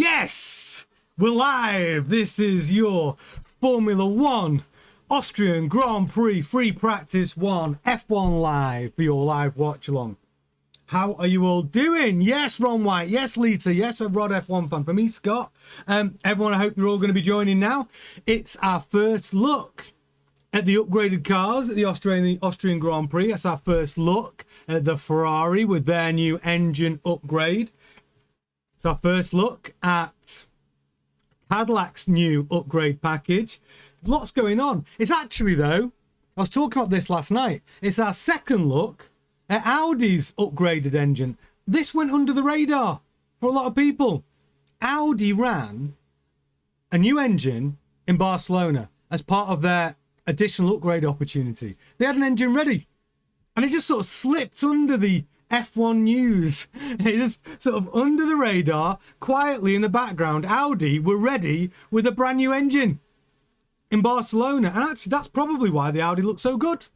Yes, we're live. This is your Formula One Austrian Grand Prix Free Practice 1 F1 Live for your live watch along. How are you all doing? Yes, Ron White. Yes, Lita. Yes, a Rod F1 fan. For me, Scott. Everyone, I hope you're all going to be joining now. It's our first look at the upgraded cars at the Austrian Grand Prix. That's our first look at the Ferrari with their new engine upgrade. It's our first look at Cadillac's new upgrade package. Lots going on. It's actually, though, I was talking about this last night. It's our second look at Audi's upgraded engine. This went under the radar for a lot of people. Audi ran a new engine in Barcelona as part of their additional upgrade opportunity. They had an engine ready, and it just sort of slipped under the F1 news. It just sort of under the radar, quietly in the background. Audi were ready with a brand new engine in Barcelona, and actually that's probably why the Audi looks so good.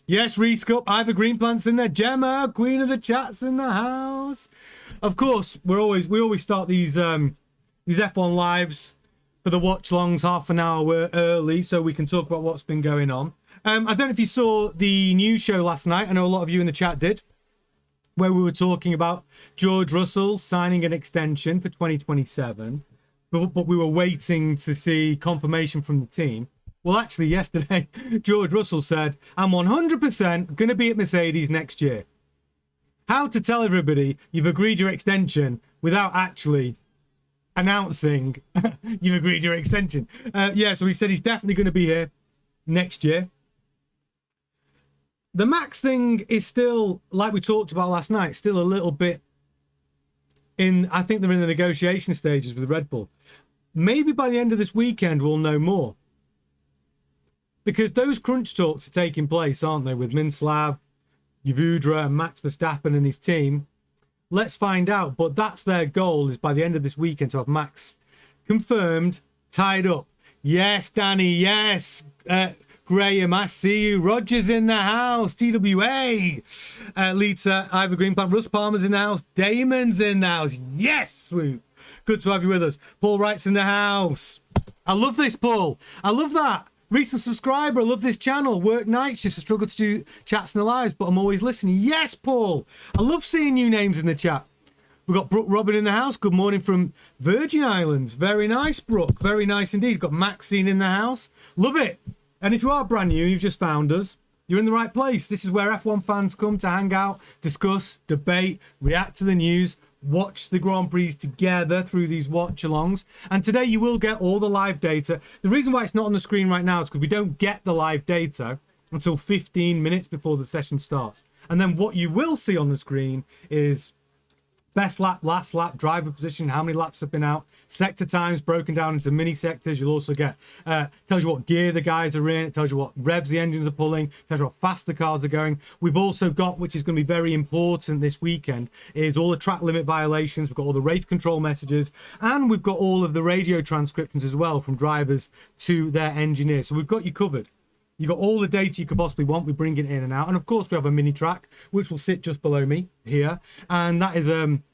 Yes, Reese Cup, Ivor Greenplant's in there, Gemma, Queen of the Chat's in the house. Of course, we always start these F1 lives for the watch longs half an hour early, so we can talk about what's been going on. I don't know if you saw the news show last night. I know a lot of you in the chat did, where we were talking about George Russell signing an extension for 2027, but we were waiting to see confirmation from the team. Well, actually, yesterday, George Russell said, I'm 100% going to be at Mercedes next year. How to tell everybody you've agreed your extension without actually announcing you've agreed your extension. Yeah, so he said he's definitely going to be here next year. The Max thing is still, like we talked about last night, still a little bit I think they're in the negotiation stages with Red Bull. Maybe by the end of this weekend, we'll know more. Because those crunch talks are taking place, aren't they, with Minslav, Yavudra, and Max Verstappen and his team. Let's find out. But that's their goal, is by the end of this weekend to have Max confirmed, tied up. Yes, Danny, yes. Graham, I see you. Roger's in the house. TWA. Lita, Ivor Greenplant, Russ Palmer's in the house. Damon's in the house. Yes, Swoop. Good to have you with us. Paul Wright's in the house. I love this, Paul. I love that. Recent subscriber. I love this channel. Work night shifts. I struggle to do chats and the lives, but I'm always listening. Yes, Paul. I love seeing new names in the chat. We've got Brooke Robin in the house. Good morning from Virgin Islands. Very nice, Brooke. Very nice indeed. We've got Maxine in the house. Love it. And if you are brand new and you've just found us, you're in the right place. This is where F1 fans come to hang out, discuss, debate, react to the news, watch the Grand Prix together through these watch-alongs. And today you will get all the live data. The reason why it's not on the screen right now is because we don't get the live data until 15 minutes before the session starts. And then what you will see on the screen is best lap, last lap, driver position, how many laps have been out, sector times broken down into mini sectors. You'll also get, tells you what gear the guys are in, it tells you what revs the engines are pulling, it tells you how fast the cars are going. We've also got, which is going to be very important this weekend, is all the track limit violations. We've got all the race control messages, and we've got all of the radio transcriptions as well from drivers to their engineers. So we've got you covered. You've got all the data you could possibly want. We bring it in and out. And of course, we have a mini track, which will sit just below me here. And that is,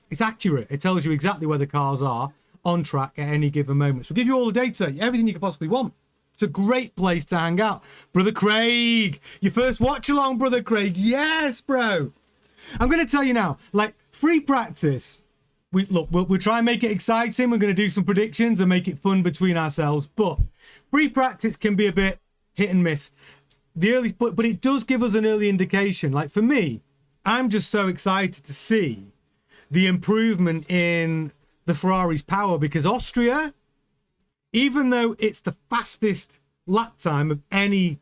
it's accurate. It tells you exactly where the cars are on track at any given moment. So we'll give you all the data, everything you could possibly want. It's a great place to hang out. Brother Craig, your first watch along, Brother Craig. Yes, bro. I'm going to tell you now, like free practice. We'll try and make it exciting. We're going to do some predictions and make it fun between ourselves. But free practice can be a bit hit and miss. But it does give us an early indication. Like for me, I'm just so excited to see the improvement in the Ferrari's power, because Austria, even though it's the fastest lap time of any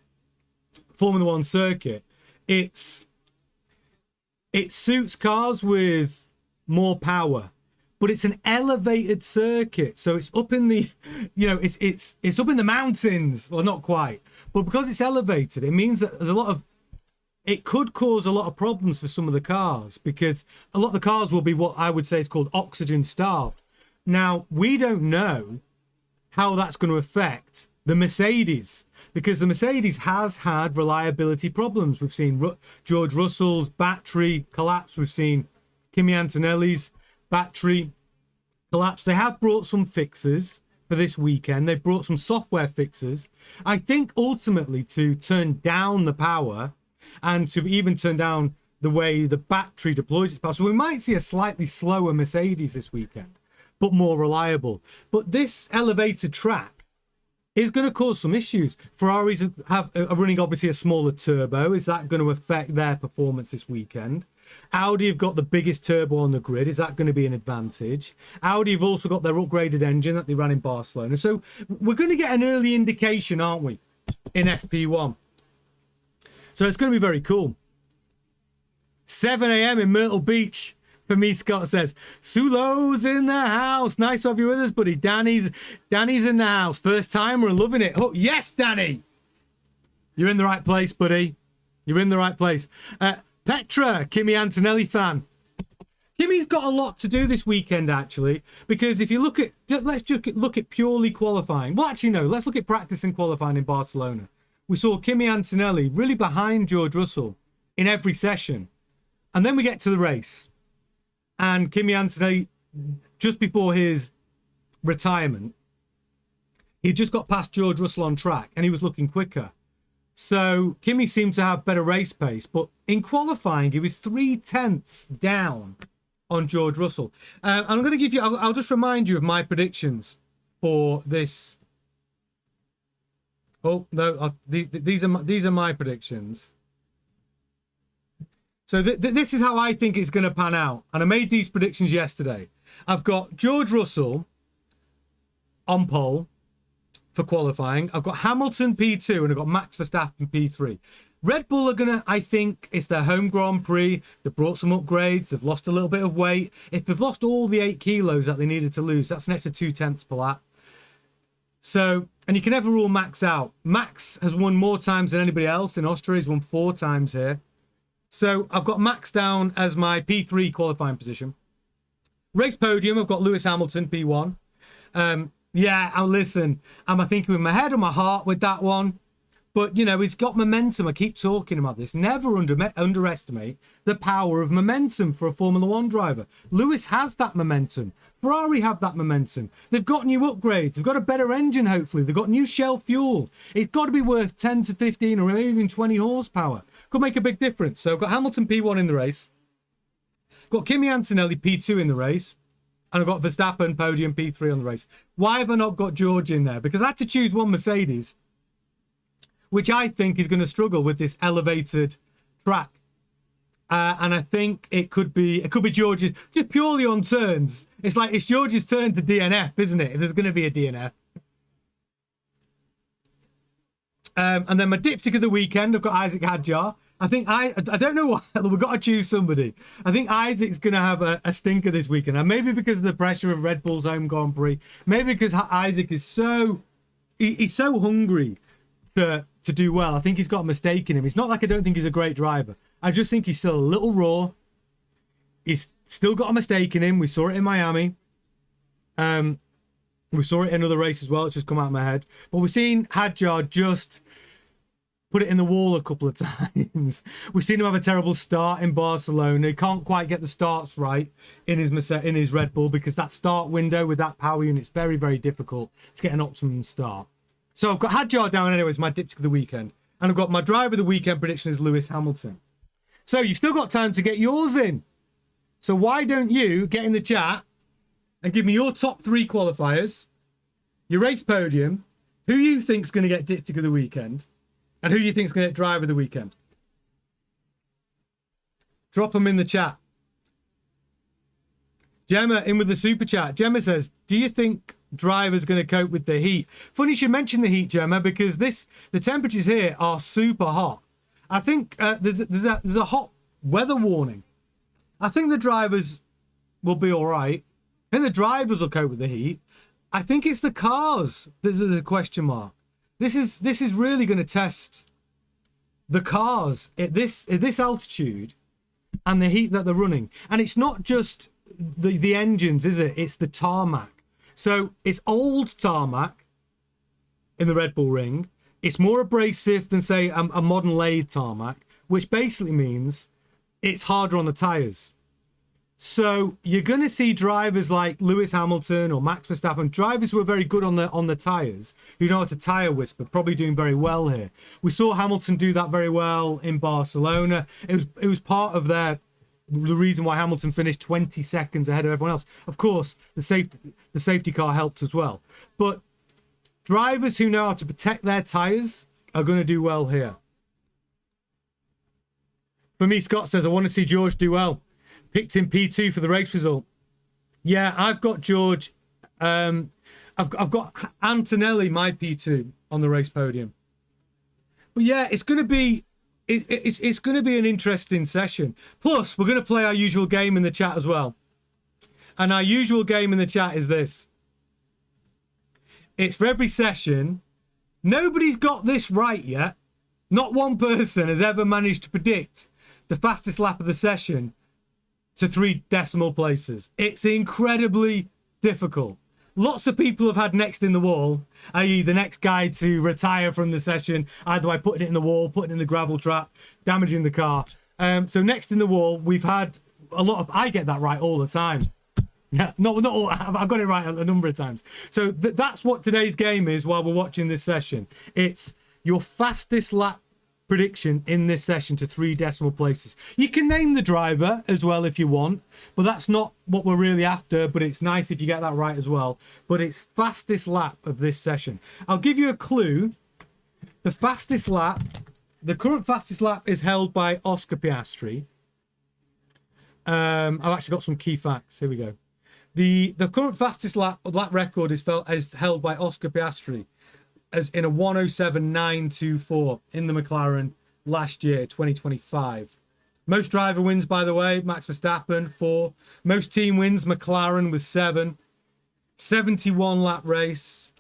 Formula One circuit, it suits cars with more power. But it's an elevated circuit, so it's up in the, it's up in the mountains. Well, not quite, but because it's elevated, it means that there's it could cause a lot of problems for some of the cars, because a lot of the cars will be what I would say is called oxygen starved. Now, we don't know how that's going to affect the Mercedes, because the Mercedes has had reliability problems. We've seen George Russell's battery collapse. We've seen Kimi Antonelli's battery collapse. They have brought some fixes for this weekend. They've brought some software fixes, I think, ultimately to turn down the power and to even turn down the way the battery deploys its power. So we might see a slightly slower Mercedes this weekend, but more reliable. But this elevated track is going to cause some issues. Ferraris are running obviously a smaller turbo. Is that going to affect their performance this weekend? Audi have got the biggest turbo on the grid. Is that going to be an advantage? Audi have also got their upgraded engine that they ran in Barcelona. So we're going to get an early indication, aren't we, in FP1. So it's going to be very cool. 7 a.m. in Myrtle Beach for me, Scott says. Sulo's in the house. Nice to have you with us, buddy. Danny's in the house. First timer and loving it. Oh, yes, Danny. You're in the right place, buddy. You're in the right place. Petra, Kimi Antonelli fan. Kimi's got a lot to do this weekend, actually, because if you look at, let's just look at purely qualifying. Well, actually, no, let's look at practice and qualifying in Barcelona. We saw Kimi Antonelli really behind George Russell in every session. And then we get to the race. And Kimi Antonelli, just before his retirement, he just got past George Russell on track and he was looking quicker. So Kimi seemed to have better race pace, but in qualifying, he was 0.3 down on George Russell. I'm going to give you, I'll just remind you of my predictions for this. Oh, no, these are my predictions. So this is how I think it's going to pan out. And I made these predictions yesterday. I've got George Russell on pole for qualifying. I've got Hamilton P2 and I've got Max Verstappen P3. Red Bull are going to, I think, it's their home Grand Prix. They've brought some upgrades. They've lost a little bit of weight. If they've lost all the 8 kilos that they needed to lose, that's an extra 0.2 per lap. So, and you can never rule Max out. Max has won more times than anybody else in Austria. He's won 4 times here. So I've got Max down as my P3 qualifying position. Race podium, I've got Lewis Hamilton, P1. Yeah, listen, am I thinking with my head or my heart with that one? But, you know, he's got momentum. I keep talking about this. Never underestimate the power of momentum for a Formula One driver. Lewis has that momentum. Ferrari have that momentum. They've got new upgrades. They've got a better engine, hopefully. They've got new Shell fuel. It's got to be worth 10 to 15 or maybe even 20 horsepower. Could make a big difference. So I've got Hamilton P1 in the race. Got Kimi Antonelli P2 in the race. And I've got Verstappen podium P3 on the race. Why have I not got George in there? Because I had to choose one Mercedes, which I think is going to struggle with this elevated track. And I think it could be George's, just purely on turns. It's like it's George's turn to DNF, isn't it? If there's going to be a DNF. And then my dipstick of the weekend, I've got Isaac Hadjar. I think I don't know what, we've got to choose somebody. I think Isaac's going to have a stinker this weekend. And maybe because of the pressure of Red Bull's home Grand Prix. Maybe because Isaac is he's so hungry to do well. I think he's got a mistake in him. It's not like I don't think he's a great driver. I just think he's still a little raw. He's still got a mistake in him. We saw it in Miami. We saw it in another race as well. It's just come out of my head. But we've seen Hadjar just put it in the wall a couple of times. We've seen him have a terrible start in Barcelona. He can't quite get the starts right in his Red Bull because that start window with that power unit is very, very difficult to get an optimum start. So I've got Hadjar down anyways, my dipstick of the weekend. And I've got my driver of the weekend prediction is Lewis Hamilton. So you've still got time to get yours in. So why don't you get in the chat and give me your top 3 qualifiers, your race podium, who you think's going to get dipstick of the weekend, and who you think's going to get driver of the weekend. Drop them in the chat. Gemma in with the super chat. Gemma says, do you think driver's going to cope with the heat? Funny you should mention the heat, Gemma, because the temperatures here are super hot. I think there's a hot weather warning. I think the drivers will be all right. I think the drivers will cope with the heat. I think it's the cars. There's a question mark. This is really going to test the cars at this altitude and the heat that they're running. And it's not just the engines, is it? It's the tarmac. So it's old tarmac in the Red Bull Ring. It's more abrasive than, say, a modern lathe tarmac, which basically means it's harder on the tyres. So you're going to see drivers like Lewis Hamilton or Max Verstappen, drivers who are very good on the tyres, who know how to tyre whisper, probably doing very well here. We saw Hamilton do that very well in Barcelona. It was part of the reason why Hamilton finished 20 seconds ahead of everyone else. Of course, the safety car helped as well. But drivers who know how to protect their tyres are going to do well here. For me, Scott says, I want to see George do well. Picked in P2 for the race result. Yeah, I've got George. I've got Antonelli, my P2, on the race podium. But yeah, it's going to be it's going to be an interesting session. Plus, we're going to play our usual game in the chat as well. And our usual game in the chat is this. It's for every session. Nobody's got this right yet. Not one person has ever managed to predict the fastest lap of the session to 3 decimal places. It's incredibly difficult. Lots of people have had next in the wall, i.e. the next guy to retire from the session, either by putting it in the wall, putting it in the gravel trap, damaging the car. So next in the wall, we've had a lot of... I get that right all the time. Yeah, not all. I've got it right a number of times. So that's what today's game is while we're watching this session. It's your fastest lap prediction in this session to 3 decimal places. You can name the driver as well if you want, but that's not what we're really after, but it's nice if you get that right as well. But it's fastest lap of this session. I'll give you a clue. The fastest lap, the current fastest lap is held by Oscar Piastri. I've actually got some key facts. Here we go. The current fastest lap record is held by Oscar Piastri, as in a 107.924 in the McLaren last year, 2025. Most driver wins, by the way, Max Verstappen, 4. Most team wins, McLaren with 7. 71 lap race,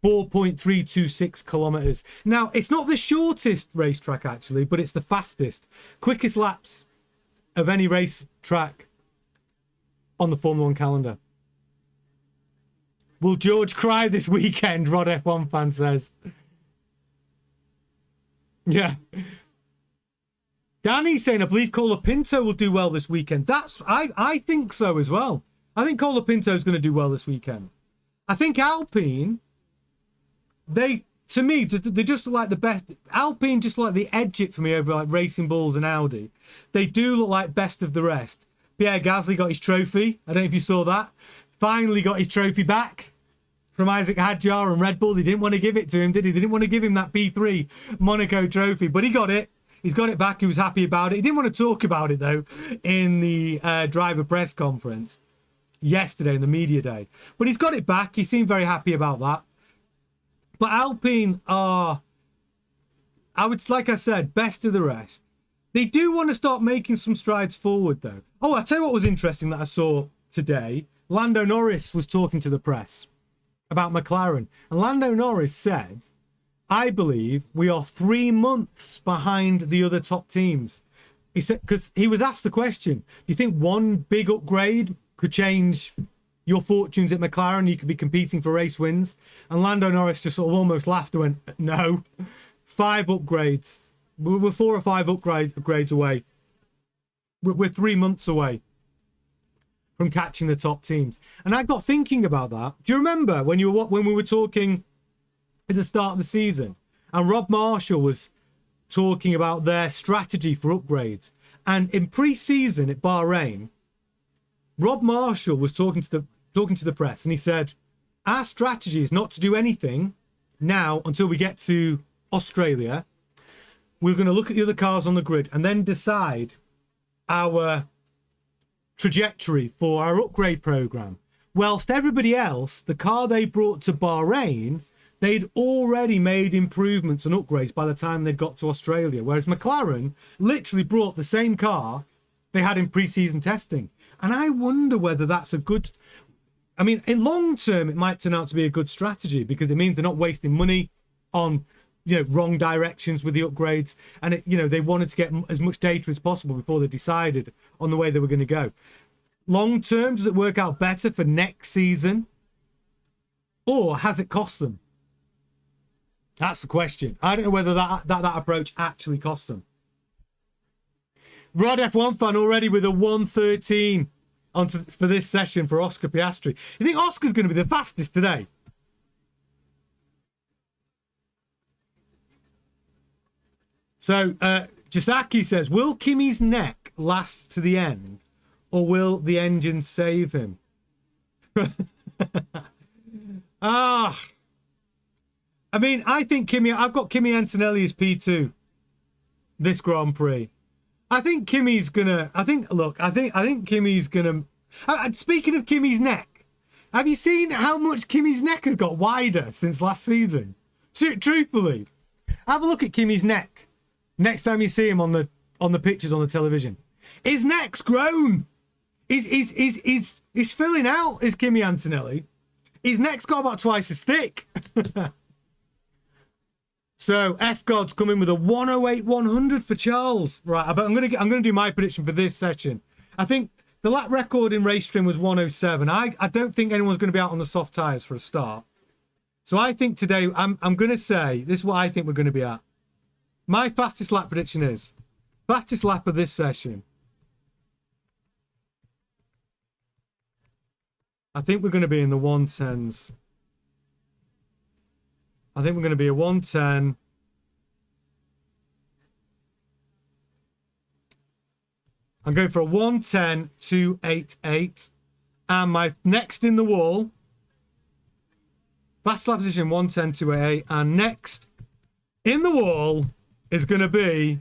4.326 kilometers. Now, it's not the shortest racetrack, actually, but it's the fastest. Quickest laps of any racetrack on the Formula 1 calendar. Will George cry this weekend? Rod F1 fan says. Yeah. Danny's saying, I believe Colapinto will do well this weekend. I think so as well. I think Colapinto is going to do well this weekend. I think Alpine, they're just like the best. Alpine just like the edge it for me over like Racing Bulls and Audi. They do look like best of the rest. Pierre Gasly got his trophy. I don't know if you saw that. Finally got his trophy back from Isaac Hadjar and Red Bull. They didn't want to give it to him, did he? They didn't want to give him that P3 Monaco trophy, but he got it. He's got it back. He was happy about it. He didn't want to talk about it, though, in the driver press conference yesterday, in the media day. But he's got it back. He seemed very happy about that. But Alpine are, like I said, best of the rest. They do want to start making some strides forward, though. Oh, I'll tell you what was interesting that I saw today. Lando Norris was talking to the press about McLaren. And Lando Norris said, I believe we are 3 months behind the other top teams. He said, because he was asked the question, do you think one big upgrade could change your fortunes at McLaren? You could be competing for race wins. And Lando Norris just sort of almost laughed and went, no, 5 upgrades. We're 4 or 5 upgrades away. We're 3 months away from catching the top teams. And I got thinking about that. Do you remember when we were talking at the start of the season and Rob Marshall was talking about their strategy for upgrades? And in pre-season at Bahrain, Rob Marshall was talking to the press, and he said, our strategy is not to do anything now until we get to Australia. We're going to look at the other cars on the grid and then decide our trajectory for our upgrade program. Whilst everybody else, the car they brought to Bahrain, they'd already made improvements and upgrades by the time they got to Australia. Whereas McLaren literally brought the same car they had in pre-season testing. And I wonder whether that's a good... I mean, in long term, it might turn out to be a good strategy because it means they're not wasting money on, wrong directions with the upgrades. And, they wanted to get as much data as possible before they decided on the way they were going to go. Long term, does it work out better for next season? Or has it cost them? That's the question. I don't know whether that approach actually cost them. Rod F1 fan already with a 113. for this session for Oscar Piastri. You think Oscar's going to be the fastest today? So, Jisaki says, will Kimi's neck last to the end, or will the engine save him? I mean, I think I've got Kimi Antonelli as P2 this Grand Prix. I think Kimi's gonna. I think Kimi's gonna. Speaking of Kimi's neck, have you seen how much Kimi's neck has got wider since last season? Truthfully, have a look at Kimi's neck next time you see him on the pictures on the television. His neck's grown. He's filling out. Is Kimi Antonelli? His neck's got about twice as thick. So F God's coming with a 108-100 for Charles. Right, I'm gonna do my prediction for this session. I think the lap record in race trim was 107. I don't think anyone's going to be out on the soft tyres for a start. So I think today I'm going to say this is what I think we're going to be at. My fastest lap prediction is fastest lap of this session. I think we're going to be in the 110s. I think we're going to be a 110. I'm going for a 110.288. And my next in the wall, fast lap position 110.288. And next in the wall is going to be,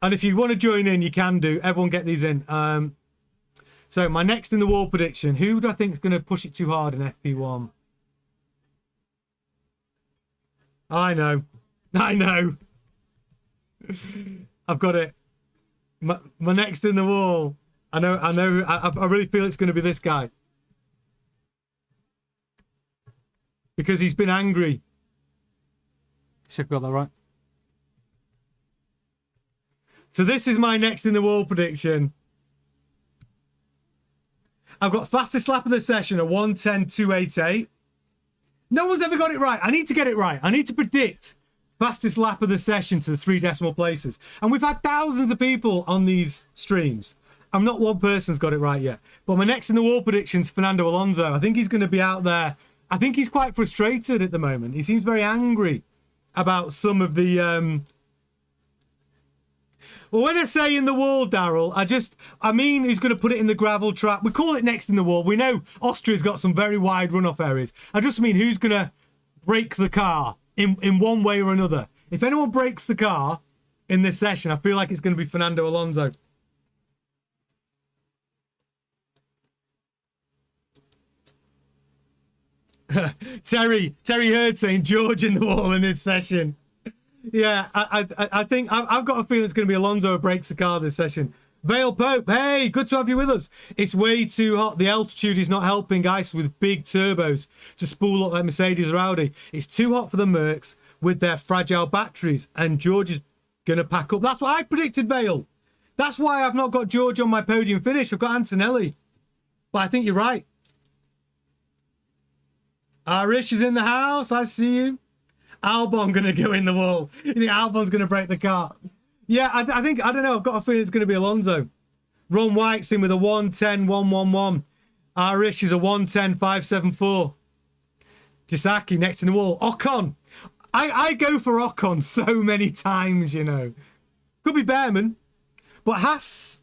and if you want to join in, you can do. Everyone get these in. So my next in the wall prediction, who do I think is going to push it too hard in FP1? I know. I've got it. My next in the wall. I really feel it's going to be this guy. Because he's been angry. Check I got that right. So this is my next in the wall prediction. I've got fastest lap of the session at 110.288. No one's ever got it right. I need to get it right. I need to predict fastest lap of the session to the 3 decimal places. And we've had thousands of people on these streams. I'm not one person's got it right yet. But my next in the wall prediction's Fernando Alonso. I think he's going to be out there. I think he's quite frustrated at the moment. He seems very angry about some of the... Well, when I say in the wall, Daryl, I mean he's going to put it in the gravel trap. We call it next in the wall. We know Austria's got some very wide runoff areas. I just mean who's going to break the car in one way or another. If anyone breaks the car in this session, I feel like it's going to be Fernando Alonso. Terry Hurd saying George in the wall in this session. Yeah, I think I've got a feeling it's going to be Alonso who breaks the car this session. Vale Pope, hey, good to have you with us. It's way too hot. The altitude is not helping guys with big turbos to spool up like Mercedes or Audi. It's too hot for the Mercs with their fragile batteries, and George is going to pack up. That's what I predicted, Vale. That's why I've not got George on my podium finish. I've got Antonelli. But I think you're right. Irish is in the house. I see you. Albon going to go in the wall. You think Albon's going to break the car? Yeah, I don't know. I've got a feeling it's going to be Alonso. Ron White's in with a 110.111. Irish is a 110.574. Jisaki next in the wall. Ocon. I go for Ocon so many times, you know. Could be Behrman. But Haas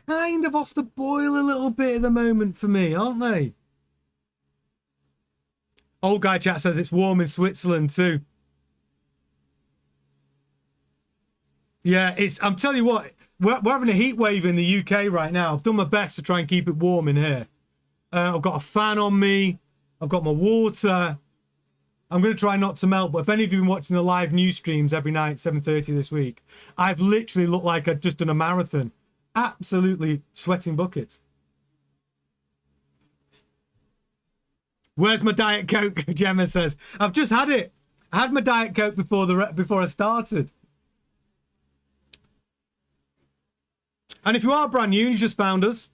kind of off the boil a little bit at the moment for me, aren't they? Old Guy Chat says it's warm in Switzerland too. Yeah, I'm telling you what, we're having a heat wave in the UK right now. I've done my best to try and keep it warm in here. I've got a fan on me. I've got my water. I'm going to try not to melt, but if any of you have been watching the live news streams every night, 7:30 this week, I've literally looked like I've just done a marathon. Absolutely sweating buckets. Where's my Diet Coke? Gemma says. I've just had it. I had my Diet Coke before I started. And if you are brand new and you just found us,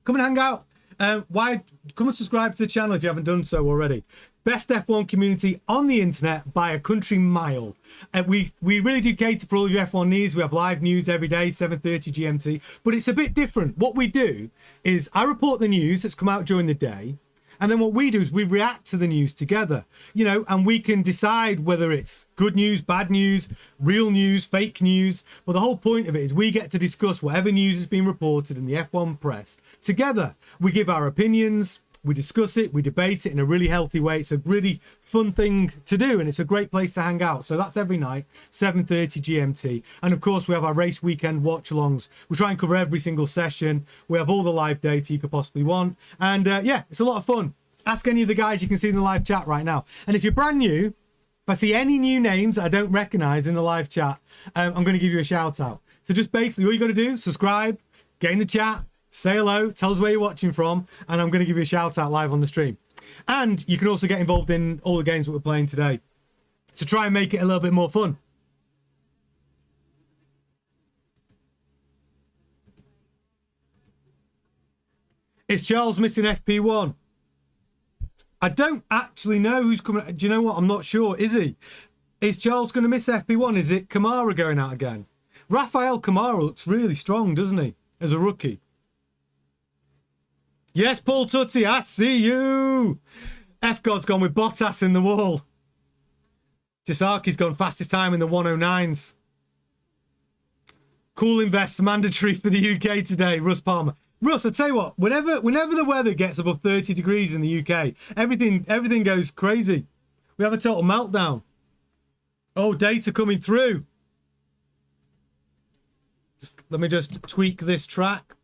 come and hang out. Come and subscribe to the channel if you haven't done so already. best F1 community on the internet by a country mile. We really do cater for all of your F1 needs. We have live news every day, 7:30 GMT. But it's a bit different. What we do is I report the news that's come out during the day. And then what we do is we react to the news together, you know, and we can decide whether it's good news, bad news, real news, fake news. But the whole point of it is we get to discuss whatever news has been reported in the F1 press together. We give our opinions, we discuss it, we debate it in a really healthy way. It's a really fun thing to do, and it's a great place to hang out. So that's every night, 7:30 GMT. And of course, we have our race weekend watch-alongs. We try and cover every single session. We have all the live data you could possibly want. And yeah, it's a lot of fun. Ask any of the guys you can see in the live chat right now. And if you're brand new, if I see any new names that I don't recognize in the live chat, I'm going to give you a shout out. So just basically all you got to do, subscribe, get in the chat, say hello, tell us where you're watching from, and I'm going to give you a shout out live on the stream. And you can also get involved in all the games that we're playing today to try and make it a little bit more fun. Is Charles missing FP1? I don't actually know who's coming. Do you know what? I'm not sure. Is he? Is Charles going to miss FP1? Is it Kamara going out again? Rafael Kamara looks really strong, doesn't he? As a rookie. Yes, Paul Tutti, I see you. F-God's gone with Bottas in the wall. Jisaki's gone fastest time in the 109s. Cool invest mandatory for the UK today, Russ Palmer. Russ, I tell you what, whenever the weather gets above 30 degrees in the UK, everything goes crazy. We have a total meltdown. Oh, data coming through. Let me just tweak this track.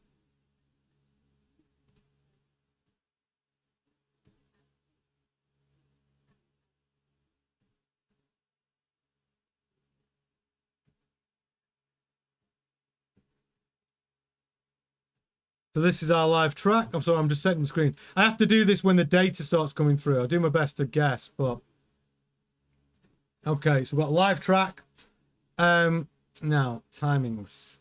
So this is our live track. I'm sorry, I'm just setting the screen. I have to do this when the data starts coming through. I'll do my best to guess, but... Okay, so we've got a live track. Now, timings.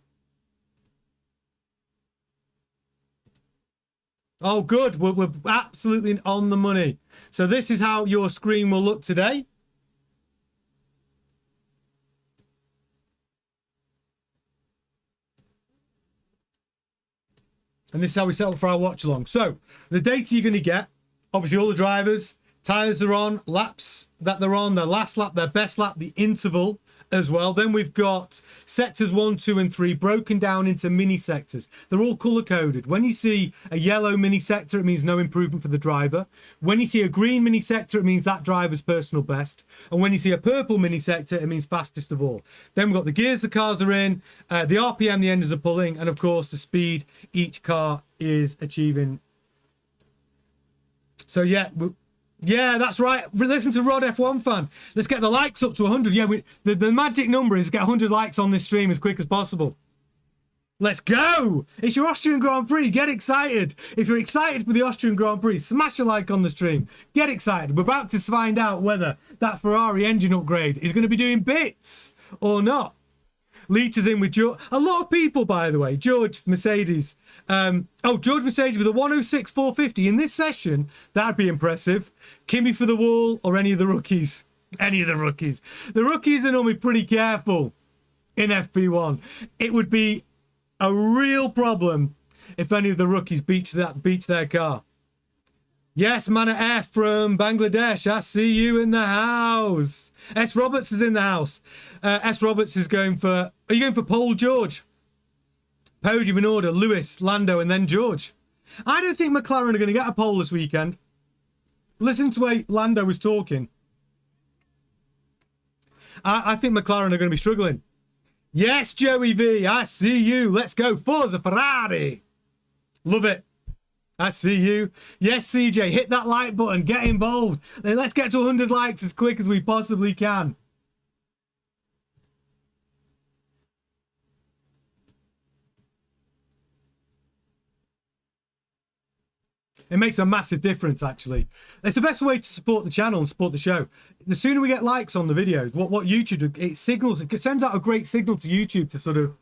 Oh, good. We're absolutely on the money. So this is how your screen will look today. And this is how we set up for our watch along. So the data you're going to get, obviously all the drivers, tyres are on, laps that they're on, their last lap, their best lap, the interval as well. Then we've got sectors 1, 2 and 3 broken down into mini sectors. They're all color coded. When you see a yellow mini sector, it means no improvement for the driver. When you see a green mini sector, it means that driver's personal best. And when you see a purple mini sector, it means fastest of all. Then we've got the gears the cars are in, the RPM the engines are pulling, and of course the speed each car is achieving. So yeah, yeah, that's right. Listen to Rod F1 fan. Let's get the likes up to 100. Yeah, the magic number is get 100 likes on this stream as quick as possible. Let's go. It's your Austrian Grand Prix. Get excited. If you're excited for the Austrian Grand Prix, smash a like on the stream. Get excited. We're about to find out whether that Ferrari engine upgrade is going to be doing bits or not. Litres in with George. A lot of people, by the way. George Mercedes. George Mercedes with a 106 450 in this session. That'd be impressive. Kimi for the wall or any of the rookies. Any of the rookies. The rookies are normally pretty careful in FP1. It would be a real problem if any of the rookies beach their car. Yes, Mana F from Bangladesh. I see you in the house. S. Roberts is in the house. S. Roberts is going for... Are you going for Paul George? Podium in order. Lewis, Lando, and then George. I don't think McLaren are going to get a pole this weekend. Listen to the way Lando was talking. I think McLaren are going to be struggling. Yes, Joey V. I see you. Let's go. Forza Ferrari. Love it. I see you. Yes, CJ. Hit that like button. Get involved. Let's get to 100 likes as quick as we possibly can. It makes a massive difference, actually. It's the best way to support the channel and support the show. The sooner we get likes on the videos, what YouTube, it sends out a great signal to YouTube to sort of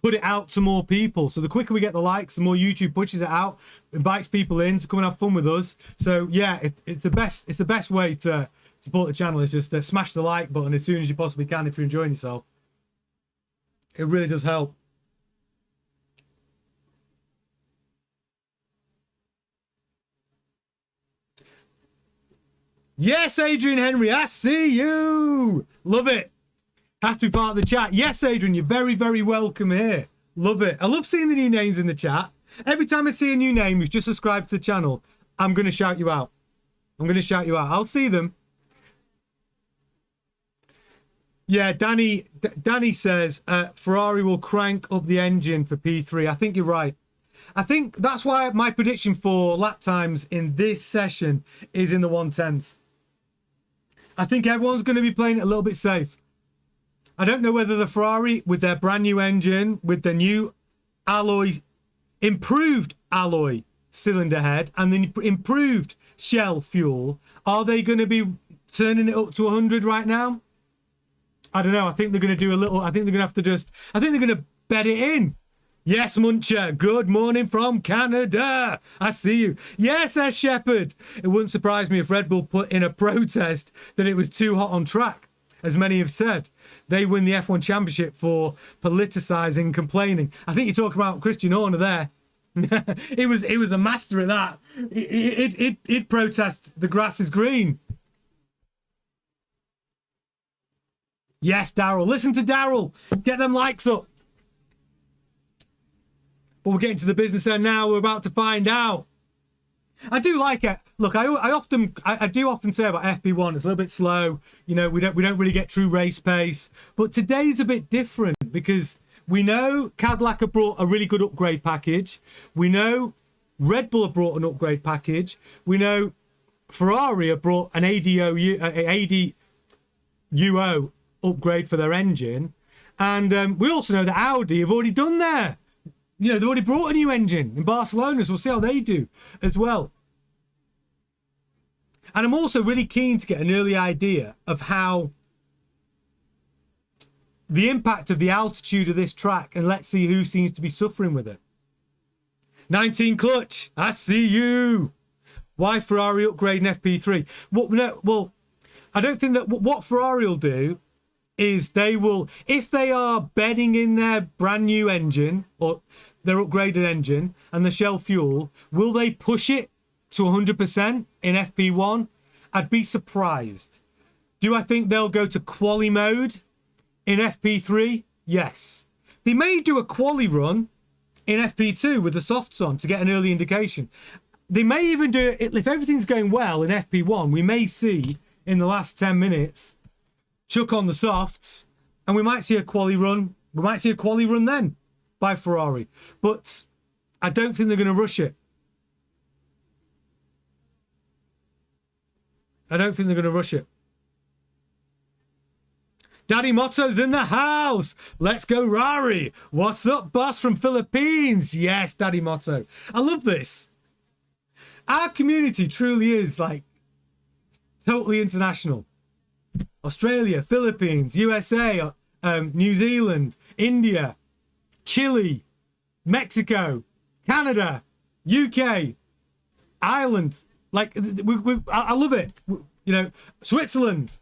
put it out to more people. So the quicker we get the likes, the more YouTube pushes it out, invites people in to come and have fun with us. So yeah, it's the best way to support the channel is just smash the like button as soon as you possibly can if you're enjoying yourself. It really does help. Yes, Adrian Henry, I see you. Love it. Has to be part of the chat. Yes, Adrian, you're very, very welcome here. Love it. I love seeing the new names in the chat. Every time I see a new name who's just subscribed to the channel, I'm going to shout you out. I'm going to shout you out. I'll see them. Yeah, Danny says Ferrari will crank up the engine for P3. I think you're right. I think that's why my prediction for lap times in this session is in the 110s. I think everyone's going to be playing it a little bit safe. I don't know whether the Ferrari, with their brand new engine, with their new alloy, improved alloy cylinder head, and the improved shell fuel, are they going to be turning it up to 100 right now? I don't know. I think they're going to do a little, I think they're going to have to just, I think they're going to bed it in. Yes, Muncher. Good morning from Canada. I see you. Yes, S. Shepherd. It wouldn't surprise me if Red Bull put in a protest that it was too hot on track, as many have said. They win the F1 Championship for politicising, complaining. I think you're talking about Christian Horner there. He was a master at that. He'd protest the grass is green. Yes, Daryl. Listen to Daryl. Get them likes up. But we're getting to the business end now. We're about to find out. I do like it. Look, I do often say about FP1, it's a little bit slow. You know, we don't really get true race pace. But today's a bit different because we know Cadillac have brought a really good upgrade package. We know Red Bull have brought an upgrade package. We know Ferrari have brought an ADUO upgrade for their engine. And we also know that Audi have already done their, you know, they've already brought a new engine in Barcelona, so we'll see how they do as well. And I'm also really keen to get an early idea of how the impact of the altitude of this track, and let's see who seems to be suffering with it. 19 clutch, I see you. Why Ferrari upgrading FP3? Well, I don't think that what Ferrari will do is they will, if they are bedding in their brand new engine or their upgraded engine and the shell fuel, will they push it to 100% in FP1? I'd be surprised. Do I think they'll go to quali mode in FP3? Yes. They may do a quali run in FP2 with the softs on to get an early indication. They may even do it, if everything's going well in FP1, we may see in the last 10 minutes chuck on the softs and we might see a quali run. We might see a quali run then by Ferrari. But I don't think they're going to rush it. I don't think they're going to rush it. Daddy Motto's in the house. Let's go, Rari. What's up, boss from Philippines? Yes, Daddy Motto. I love this. Our community truly is like totally international. Australia, Philippines, USA, New Zealand, India, Chile, Mexico, Canada, UK, Ireland. Like, I love it. You know, Switzerland.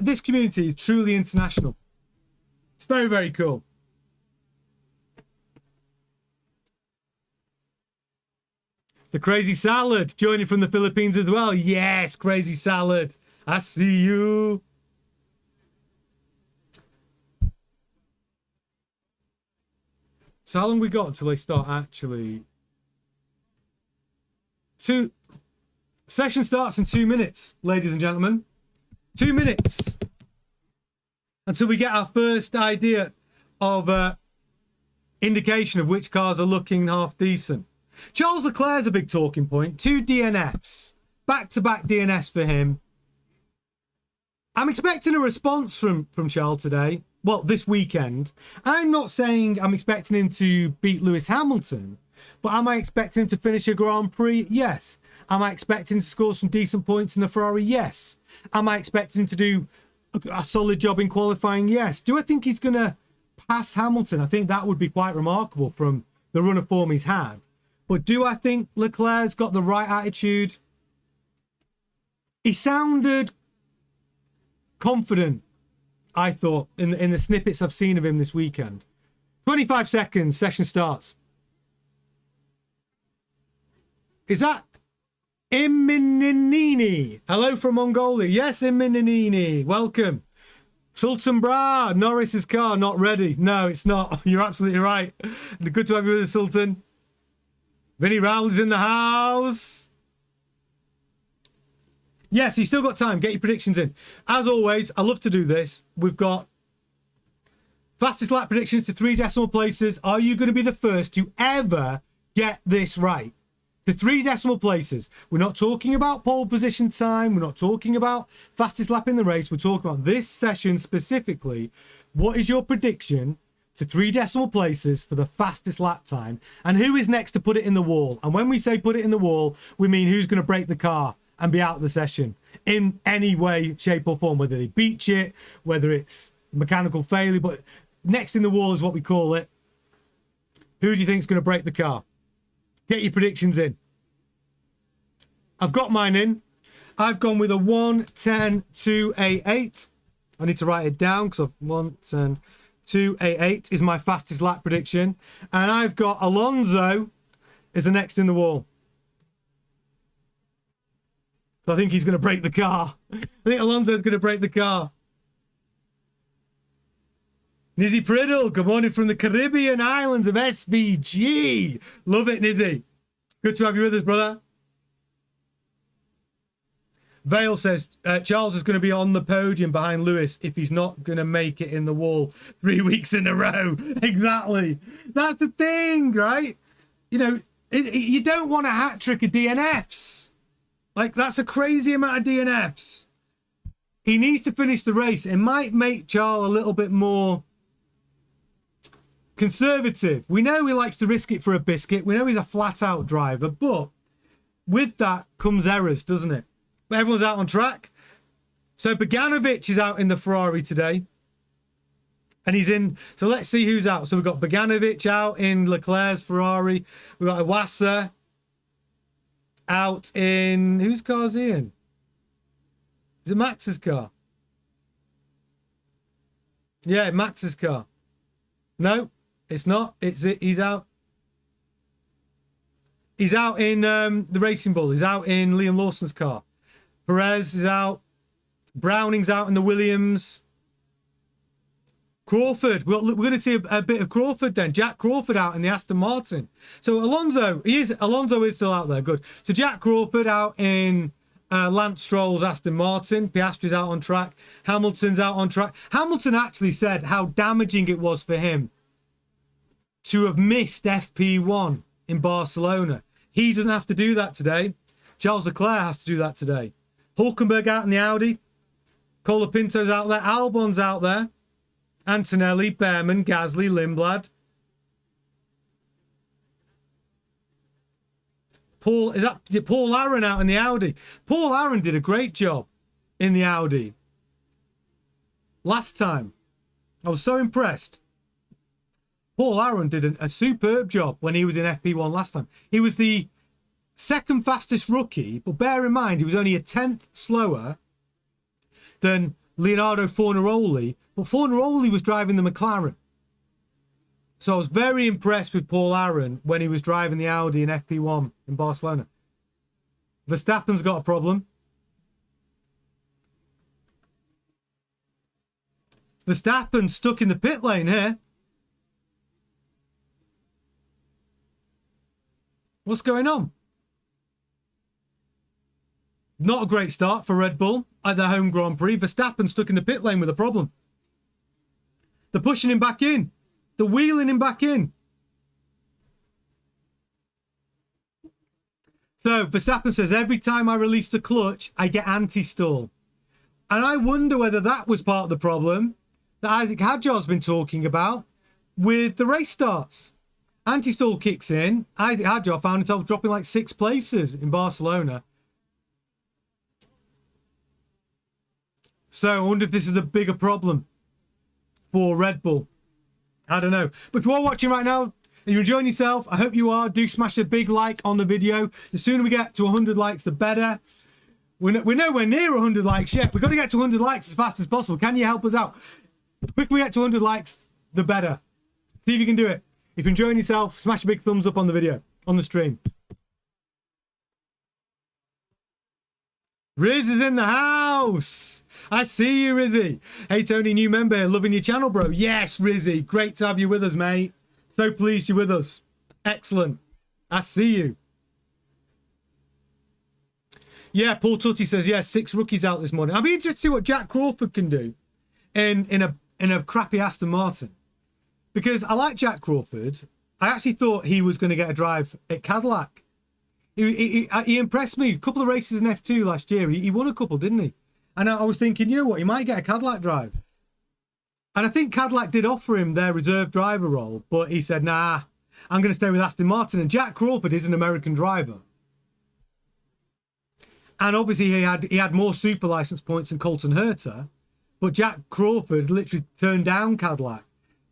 This community is truly international. It's very, very cool. The Crazy Salad joining from the Philippines as well. Yes, Crazy Salad. I see you. So how long we got until they start actually? Session starts in 2 minutes, ladies and gentlemen. 2 minutes until we get our first idea of indication of which cars are looking half decent. Charles Leclerc's a big talking point. 2 DNFs. Back-to-back DNFs for him. I'm expecting a response from Charles today. Well, this weekend. I'm not saying I'm expecting him to beat Lewis Hamilton, but am I expecting him to finish a Grand Prix? Yes. Am I expecting him to score some decent points in the Ferrari? Yes. Am I expecting him to do a solid job in qualifying? Yes. Do I think he's going to pass Hamilton? I think that would be quite remarkable from the run of form he's had. But do I think Leclerc's got the right attitude? He sounded confident, I thought, in the snippets I've seen of him this weekend. 25 seconds, session starts. Is that Iminini? Hello from Mongolia. Yes, Iminini. Welcome. Sultan Bra, Norris's car not ready. No, it's not. You're absolutely right. Good to have you with us, Sultan. Vinny Rowley's in the house. Yes, you still got time. Get your predictions in. As always, I love to do this. We've got fastest lap predictions to 3 decimal places. Are you going to be the first to ever get this right? To 3 decimal places. We're not talking about pole position time. We're not talking about fastest lap in the race. We're talking about this session specifically. What is your prediction to 3 decimal places for the fastest lap time? And who is next to put it in the wall? And when we say put it in the wall, we mean who's going to break the car and be out of the session in any way, shape or form, whether they beach it, whether it's mechanical failure, but next in the wall is what we call it. Who do you think is going to break the car? Get your predictions in. I've got mine in. I've gone with a 1:10.288. I need to write it down because 1:10.288 is my fastest lap prediction. And I've got Alonso is the next in the wall. So I think he's going to break the car. I think Alonso's going to break the car. Nizzy Priddle, good morning from the Caribbean islands of SVG. Love it, Nizzy. Good to have you with us, brother. Vale says, Charles is going to be on the podium behind Lewis if he's not going to make it in the wall 3 weeks in a row. Exactly. That's the thing, right? You know, you don't want a hat-trick of DNFs. Like, that's a crazy amount of DNFs. He needs to finish the race. It might make Charles a little bit more conservative. We know he likes to risk it for a biscuit. We know he's a flat-out driver. But with that comes errors, doesn't it? But everyone's out on track. So Bogdanovic is out in the Ferrari today. And he's in... So let's see who's out. So we've got Bogdanovic out in Leclerc's Ferrari. We've got Iwasa out in... Whose car's he in? Is it Max's car? Yeah, Max's car. No, it's not. He's out. He's out in the Racing Bull. He's out in Liam Lawson's car. Perez is out. Browning's out in the Williams. Crawford. We're going to see a bit of Crawford then. Jack Crawford out in the Aston Martin. So Alonso is still out there. Good. So Jack Crawford out in Lance Stroll's Aston Martin. Piastri's out on track. Hamilton's out on track. Hamilton actually said how damaging it was for him to have missed FP1 in Barcelona. He doesn't have to do that today. Charles Leclerc has to do that today. Hulkenberg out in the Audi. Colapinto's out there. Albon's out there. Antonelli, Behrman, Gasly, Lindblad. Paul Aaron out in the Audi. Paul Aaron did a great job in the Audi last time. I was so impressed. Paul Aaron did a superb job when he was in FP1 last time. He was the second fastest rookie, but bear in mind he was only a 10th slower than Leonardo Fornaroli, but Fornaroli was driving the McLaren. So I was very impressed with Paul Aaron when he was driving the Audi in FP1 in Barcelona. Verstappen's got a problem. Verstappen stuck in the pit lane here. What's going on? Not a great start for Red Bull at their home Grand Prix. Verstappen stuck in the pit lane with a problem. They're pushing him back in. They're wheeling him back in. So Verstappen says, every time I release the clutch, I get anti-stall. And I wonder whether that was part of the problem that Isaac Hadjar's been talking about with the race starts. Anti-stall kicks in. Isaac Hadjar found himself dropping like 6 places in Barcelona. So I wonder if this is the bigger problem for Red Bull. I don't know. But if you are watching right now and you're enjoying yourself, I hope you are. Do smash a big like on the video. The sooner we get to 100 likes, the better. We're nowhere near 100 likes yet. We've got to get to 100 likes as fast as possible. Can you help us out? The quicker we get to 100 likes, the better. See if you can do it. If you're enjoying yourself, smash a big thumbs up on the video, on the stream. Riz is in the house. I see you, Rizzy. Hey, Tony, new member here. Loving your channel, bro. Yes, Rizzy. Great to have you with us, mate. So pleased you're with us. Excellent. I see you. Yeah, Paul Tutty says, yeah, 6 rookies out this morning. I'll be interested to see what Jack Crawford can do in a crappy Aston Martin. Because I like Jack Crawford. I actually thought he was going to get a drive at Cadillac. He impressed me. A couple of races in F2 last year. He won a couple, didn't he? And I was thinking, you know what? He might get a Cadillac drive. And I think Cadillac did offer him their reserve driver role. But he said, nah, I'm going to stay with Aston Martin. And Jack Crawford is an American driver. And obviously he had more super license points than Colton Herta. But Jack Crawford literally turned down Cadillac.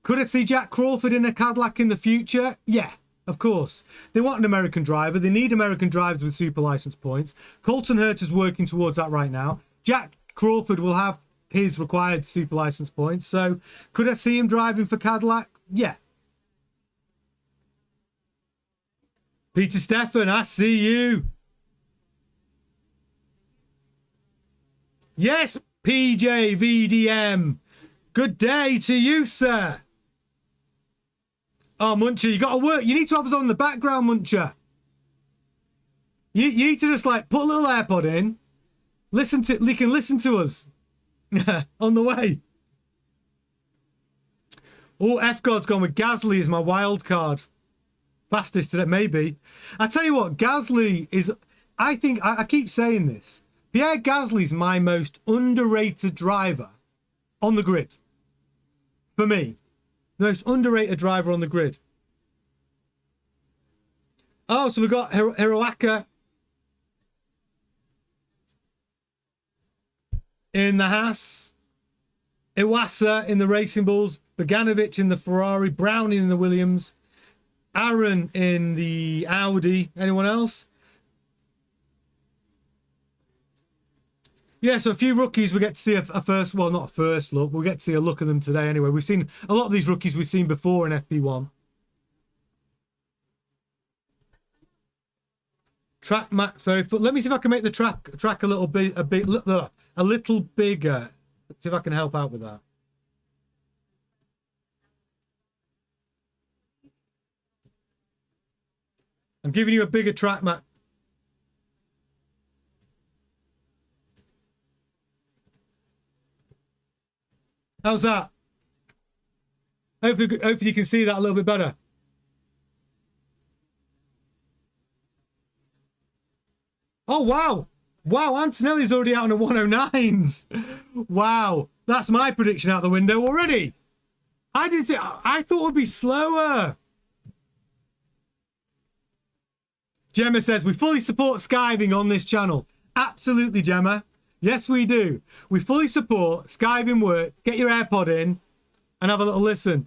Could I see Jack Crawford in a Cadillac in the future? Yeah. Of course. They want an American driver. They need American drivers with super license points. Colton Herta's working towards that right now. Jack Crawford will have his required super license points. So could I see him driving for Cadillac? Yeah. Peter Stefan, I see you. Yes, PJ VDM. Good day to you, sir. Oh, Muncher, you got to work. You need to have us on the background, Muncher. You need to just like put a little AirPod in. You can listen to us on the way. Oh, F-God's gone with Gasly as my wild card. Fastest today, maybe. I tell you what, Gasly is, I think, I keep saying this. Pierre Gasly's my most underrated driver on the grid. For me. The most underrated driver on the grid. Oh, so we've got Hiroaka in the Haas, Iwasa in the Racing Bulls, Boganovic in the Ferrari, Browning in the Williams, Aaron in the Audi. Anyone else? Yeah, so a few rookies we get to see a first, well, not a first look. We'll get to see a look at them today anyway. We've seen a lot of these rookies we've seen before in FP1. Track max very full. Let me see if I can make the track a little bit, a little bigger. See if I can help out with that. I'm giving you a bigger track map. How's that? Hopefully you can see that a little bit better. Oh, wow. Wow, Antonelli's already out on the 109s. Wow. That's my prediction out the window already. I thought it would be slower. Gemma says, we fully support skiving on this channel. Absolutely, Gemma. Yes, we do. We fully support skiving work. Get your AirPod in and have a little listen.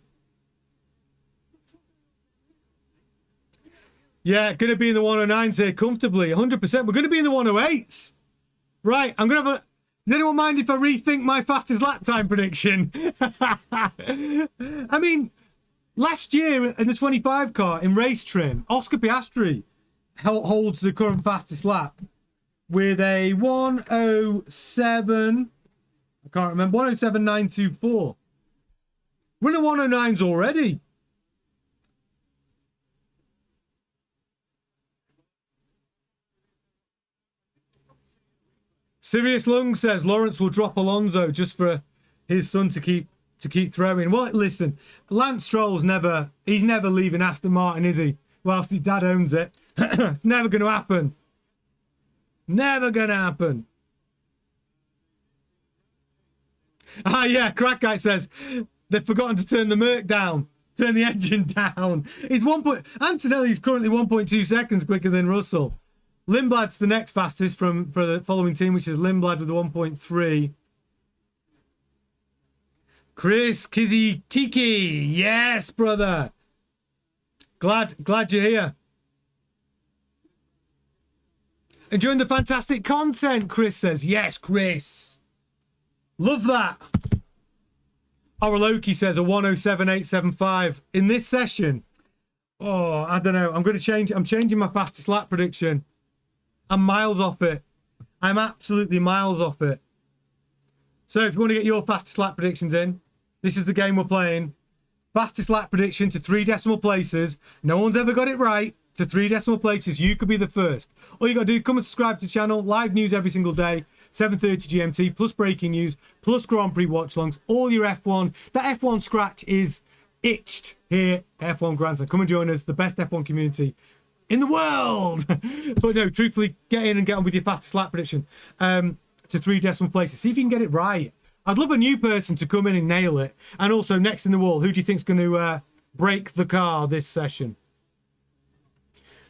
Yeah, going to be in the 109s here comfortably. 100%. We're going to be in the 108s. Right, I'm going to have a... Does anyone mind if I rethink my fastest lap time prediction? I mean, last year in the 25 car in race trim, Oscar Piastri holds the current fastest lap with a 107, I can't remember, 107.924. We're in the 109s already. Sirius Lung says Lawrence will drop Alonso just for his son to keep throwing. Well, listen, Lance Stroll's he's never leaving Aston Martin, is he? Whilst his dad owns it. Never going to happen. Never going to happen. Ah, yeah, Crack Guy says they've forgotten to turn the Merc down. Turn the engine down. Antonelli's currently 1.2 seconds quicker than Russell. Lindblad's the next fastest for the following team, which is Lindblad with the 1.3. Chris, Kizzy, Kiki. Yes, brother. Glad you're here. Enjoying the fantastic content, Chris says. Yes, Chris. Love that. Oroloki says a 107.875 in this session. Oh, I don't know. I'm going to change. I'm changing my fastest lap prediction. I'm miles off it. I'm absolutely miles off it. So if you want to get your fastest lap predictions in, this is the game we're playing. Fastest lap prediction to 3 decimal places. No one's ever got it right. To 3 decimal places, you could be the first. All you got to do, come and subscribe to the channel. Live news every single day. 7:30 GMT, plus breaking news, plus Grand Prix watch-alongs, all your F1. That F1 scratch is itched here at F1 Grandstand. Come and join us, the best F1 community in the world. But no, truthfully, get in and get on with your fastest lap prediction to 3 decimal places. See if you can get it right. I'd love a new person to come in and nail it. And also, next in the wall, who do you think's going to break the car this session?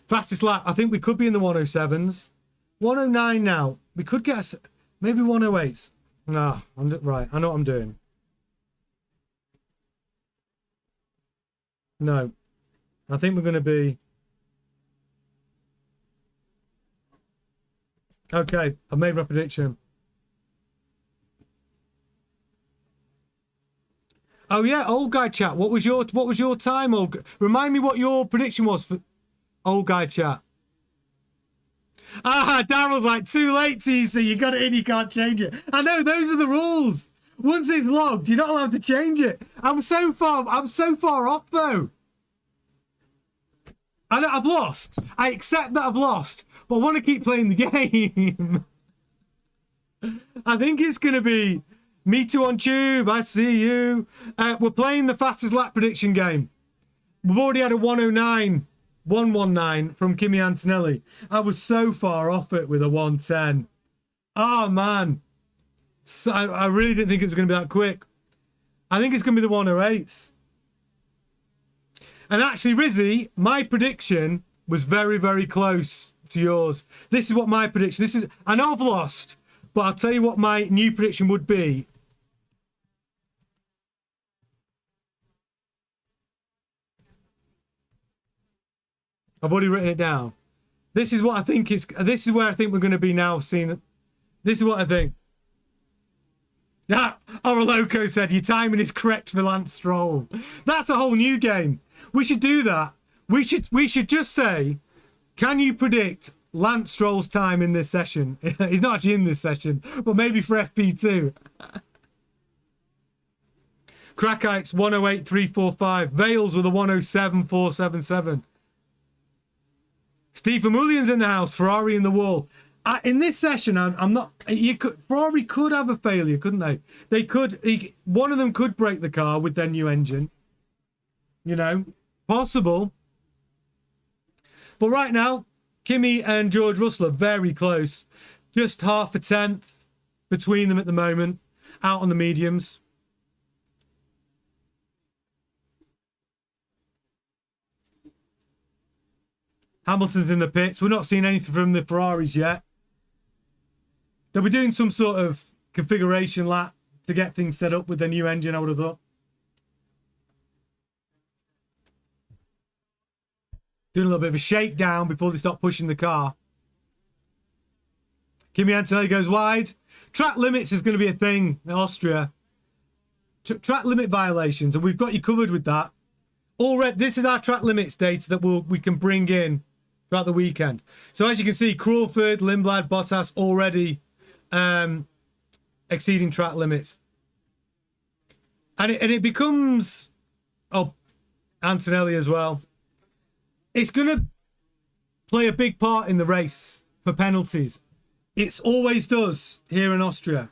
Fastest lap, I think we could be in the 107s. 109 now. We could get us... Maybe 108s. Nah, right. I know what I'm doing. No. I think we're going to be... Okay, I've made my prediction. Oh yeah, old guy chat. What was your time, old? Remind me what your prediction was for old guy chat. Ah, Daryl's like, too late, TC. You got it in, you can't change it. I know, those are the rules. Once it's logged, you're not allowed to change it. I'm so far off though. I know I've lost. I accept that I've lost, but I want to keep playing the game. I think it's gonna be me too on tube. I see you. We're playing the fastest lap prediction game. We've already had a 119 from Kimi Antonelli. I was so far off it with a 110. Oh, man. So, I really didn't think it was going to be that quick. I think it's going to be the 108s. And actually, Rizzy, my prediction was very, very close to yours. This is what my prediction... I know I've lost, but I'll tell you what my new prediction would be. I've already written it down. This is what I think it's... This is where I think we're going to be now seeing... This is what I think. Ah, Oroloco said, your timing is correct for Lance Stroll. That's a whole new game. We should do that. We should just say, can you predict Lance Stroll's time in this session? He's not actually in this session, but maybe for FP2. Crackites 108.345. Vales with a 107.477. Steve Vermeulen's in the house. Ferrari in the wall. In this session, I'm not. Ferrari could have a failure, couldn't they? They could. One of them could break the car with their new engine. You know, possible. But right now, Kimi and George Russell are very close. Just half a tenth between them at the moment. Out on the mediums. Hamilton's in the pits. We're not seeing anything from the Ferraris yet. They'll be doing some sort of configuration lap to get things set up with their new engine, I would have thought. Doing a little bit of a shakedown before they start pushing the car. Kimi Antonelli goes wide. Track limits is going to be a thing in Austria. Track limit violations, and we've got you covered with that. Already, this is our track limits data that we can bring in throughout the weekend. So as you can see, Crawford, Lindblad, Bottas already exceeding track limits. And it becomes... Oh, Antonelli as well. It's going to play a big part in the race for penalties. It always does here in Austria.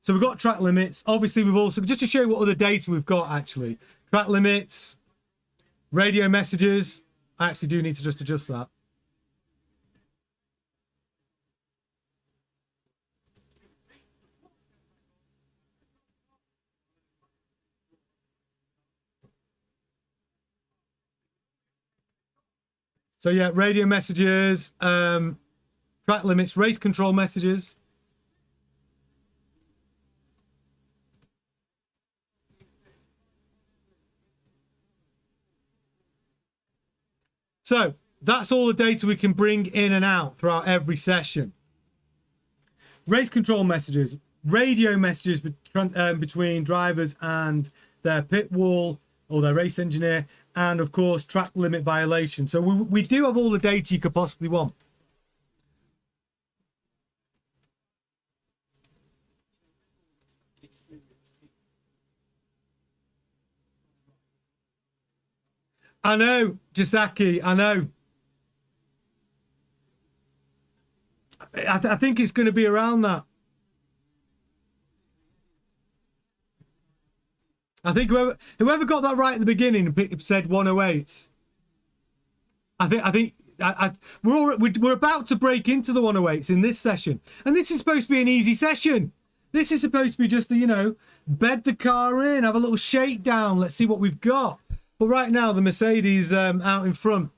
So we've got track limits. Obviously, we've also... Just to show you what other data we've got, actually. Track limits... Radio messages. I actually do need to just adjust that. So yeah, radio messages, track limits, race control messages. So that's all the data we can bring in and out throughout every session. Race control messages, radio messages between drivers and their pit wall or their race engineer, and of course track limit violations. So we do have all the data you could possibly want. I know, Jisaki, I know. I think it's going to be around that. I think whoever got that right at the beginning said 108s. We're about to break into the 108s in this session, and this is supposed to be an easy session. This is supposed to be just a, bed the car in, have a little shakedown. Let's see what we've got. But right now, the Mercedes out in front.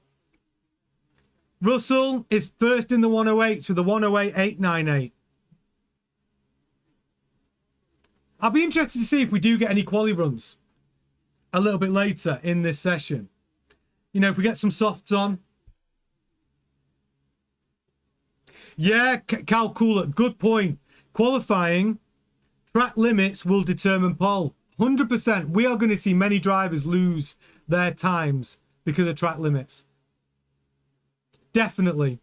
Russell is first in the 108s with a 108.898. I'll be interested to see if we do get any quali runs a little bit later in this session. If we get some softs on. Yeah, Cal Cooler, good point. Qualifying, track limits will determine pole. 100%. We are going to see many drivers lose their times because of track limits. Definitely.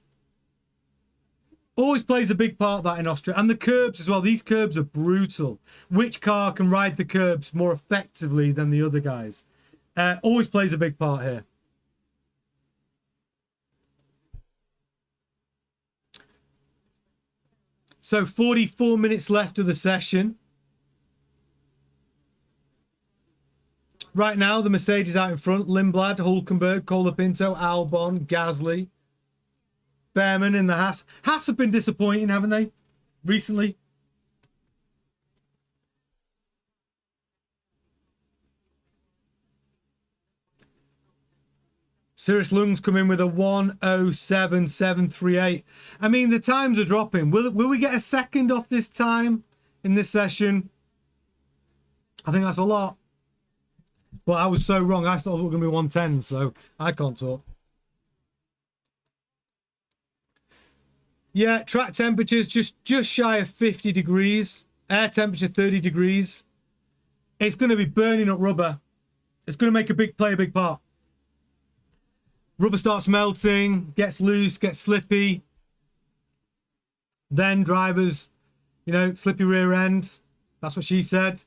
Always plays a big part of that in Austria. And the curbs as well. These curbs are brutal. Which car can ride the curbs more effectively than the other guys? Always plays a big part here. So 44 minutes left of the session. Right now, the Mercedes out in front. Lindblad, Hulkenberg, Colapinto, Albon, Gasly. Behrman in the Haas. Haas have been disappointing, haven't they? Recently. Cirrus Lung's come in with a 107.738. I mean, the times are dropping. Will we get a second off this time in this session? I think that's a lot. But I was so wrong. I thought it was going to be 110, so I can't talk. Yeah, track temperatures just shy of 50 degrees. Air temperature 30 degrees. It's going to be burning up rubber. It's going to play a big part. Rubber starts melting, gets loose, gets slippy. Then drivers, slippy rear end. That's what she said.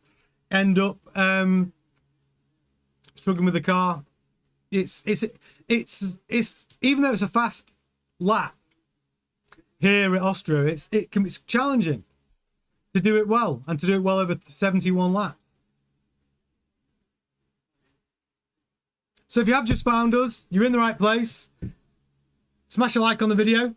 End up struggling with the car. It's even though it's a fast lap here at Austria, it's challenging to do it well and to do it well over 71 laps. So if you have just found us, you're in the right place. Smash a like on the video.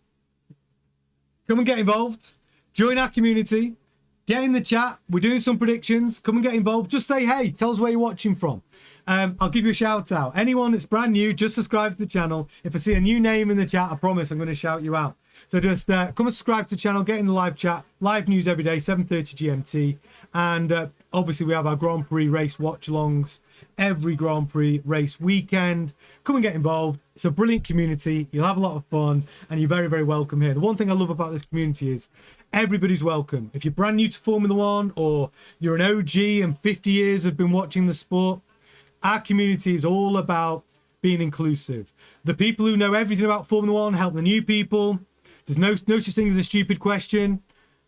Come and get involved. Join our community. Get in the chat. We're doing some predictions. Come and get involved. Just say hey. Tell us where you're watching from. I'll give you a shout out. Anyone that's brand new, just subscribe to the channel. If I see a new name in the chat, I promise I'm going to shout you out. So just come and subscribe to the channel. Get in the live chat. Live news every day, 7:30 GMT. And obviously we have our Grand Prix race watch-alongs every Grand Prix race weekend. Come and get involved. It's a brilliant community. You'll have a lot of fun and you're very, very welcome here. The one thing I love about this community is everybody's welcome. If you're brand new to Formula One or you're an OG and 50 years have been watching the sport, our community is all about being inclusive. The people who know everything about Formula One help the new people. There's no such thing as a stupid question.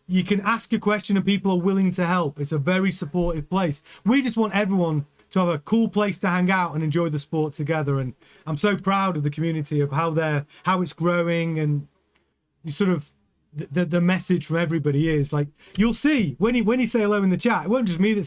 You can ask a question and people are willing to help. It's a very supportive place. We just want everyone to have a cool place to hang out and enjoy the sport together. And I'm so proud of the community of how it's growing, and sort of the message from everybody is like, you'll see when you say hello in the chat, it won't just me that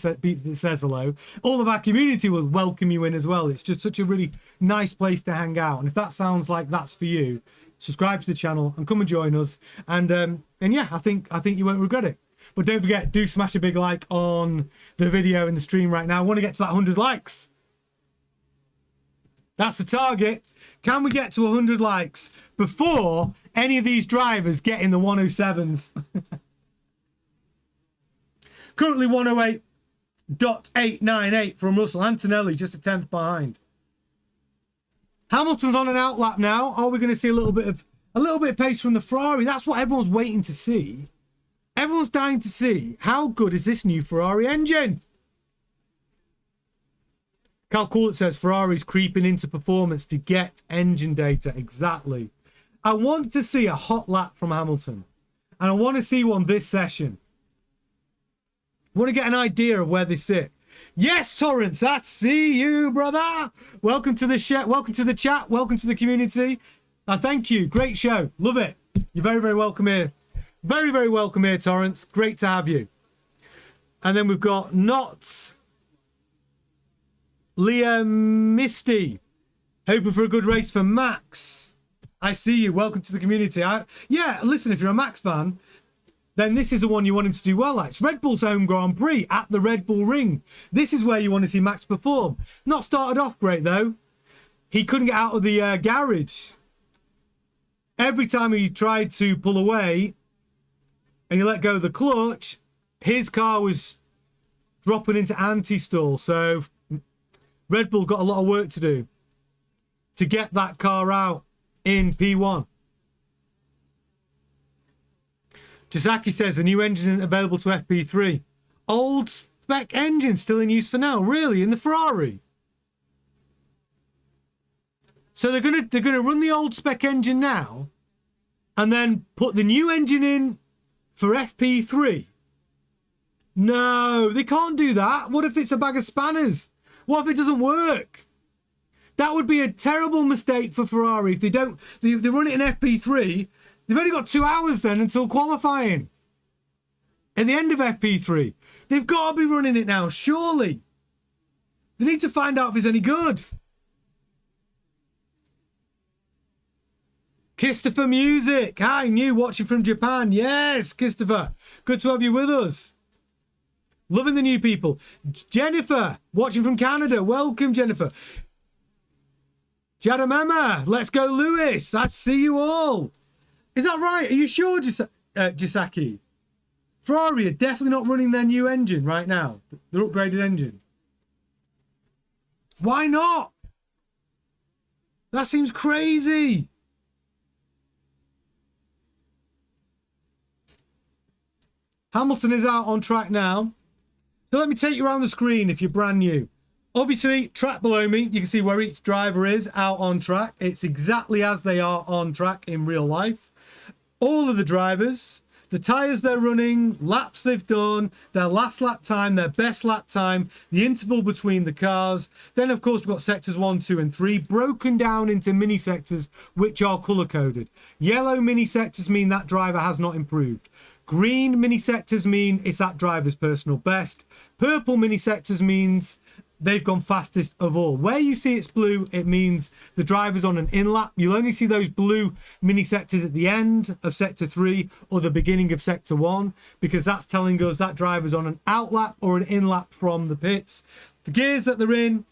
says hello. All of our community will welcome you in as well. It's just such a really nice place to hang out. And if that sounds like that's for you, subscribe to the channel and come and join us. And yeah, I think you won't regret it. But don't forget, do smash a big like on the video and the stream right now. I want to get to that 100 likes. That's the target. Can we get to 100 likes before any of these drivers get in the 107s? Currently 108.898 from Russell. Antonelli just a tenth behind. Hamilton's on an outlap now. Are we going to see a little bit of pace from the Ferrari? That's what everyone's waiting to see. Everyone's dying to see how good is this new Ferrari engine. Cal Coolett says Ferrari's creeping into performance to get engine data. Exactly. I want to see a hot lap from Hamilton. And I want to see one this session. I want to get an idea of where they sit. Yes, Torrance, I see you, brother. Welcome to the show. Welcome to the chat. Welcome to the community. And thank you. Great show. Love it. You're very, very welcome here. Very, very welcome here, Torrance. Great to have you. And then we've got Knots. Leah Misty. Hoping for a good race for Max. I see you. Welcome to the community. Yeah, listen, if you're a Max fan, then this is the one you want him to do well at. It's Red Bull's home Grand Prix at the Red Bull Ring. This is where you want to see Max perform. Not started off great, though. He couldn't get out of the garage. Every time he tried to pull away and he let go of the clutch, his car was dropping into anti-stall. So Red Bull got a lot of work to do to get that car out in P1. Jazaki says the new engine isn't available to FP3. Old spec engine still in use for now. Really? In the Ferrari? So they're gonna run the old spec engine now and then put the new engine in for FP3? No, they can't do that. What if it's a bag of spanners? What if it doesn't work? That would be a terrible mistake for Ferrari if they don't. They run it in FP3. They've only got 2 hours then until qualifying. At the end of FP3. They've got to be running it now, surely. They need to find out if it's any good. Christopher Music. Hi, new watching from Japan. Yes, Christopher. Good to have you with us. Loving the new people. Jennifer, watching from Canada. Welcome, Jennifer. Jadamema. Let's go, Lewis. I see you all. Is that right? Are you sure, Jisaki? Ferrari are definitely not running their new engine right now. Their upgraded engine. Why not? That seems crazy. Hamilton is out on track now. So let me take you around the screen if you're brand new. Obviously, track below me, you can see where each driver is out on track. It's exactly as they are on track in real life. All of the drivers, the tyres they're running, laps they've done, their last lap time, their best lap time, the interval between the cars. Then, of course, we've got sectors 1, 2, and 3 broken down into mini sectors, which are colour-coded. Yellow mini sectors mean that driver has not improved. Green mini sectors mean it's that driver's personal best. Purple mini sectors means they've gone fastest of all. Where you see it's blue, it means the driver's on an in-lap. You'll only see those blue mini sectors at the end of sector 3 or the beginning of sector 1, because that's telling us that driver's on an out-lap or an in-lap from the pits. The gears that they're in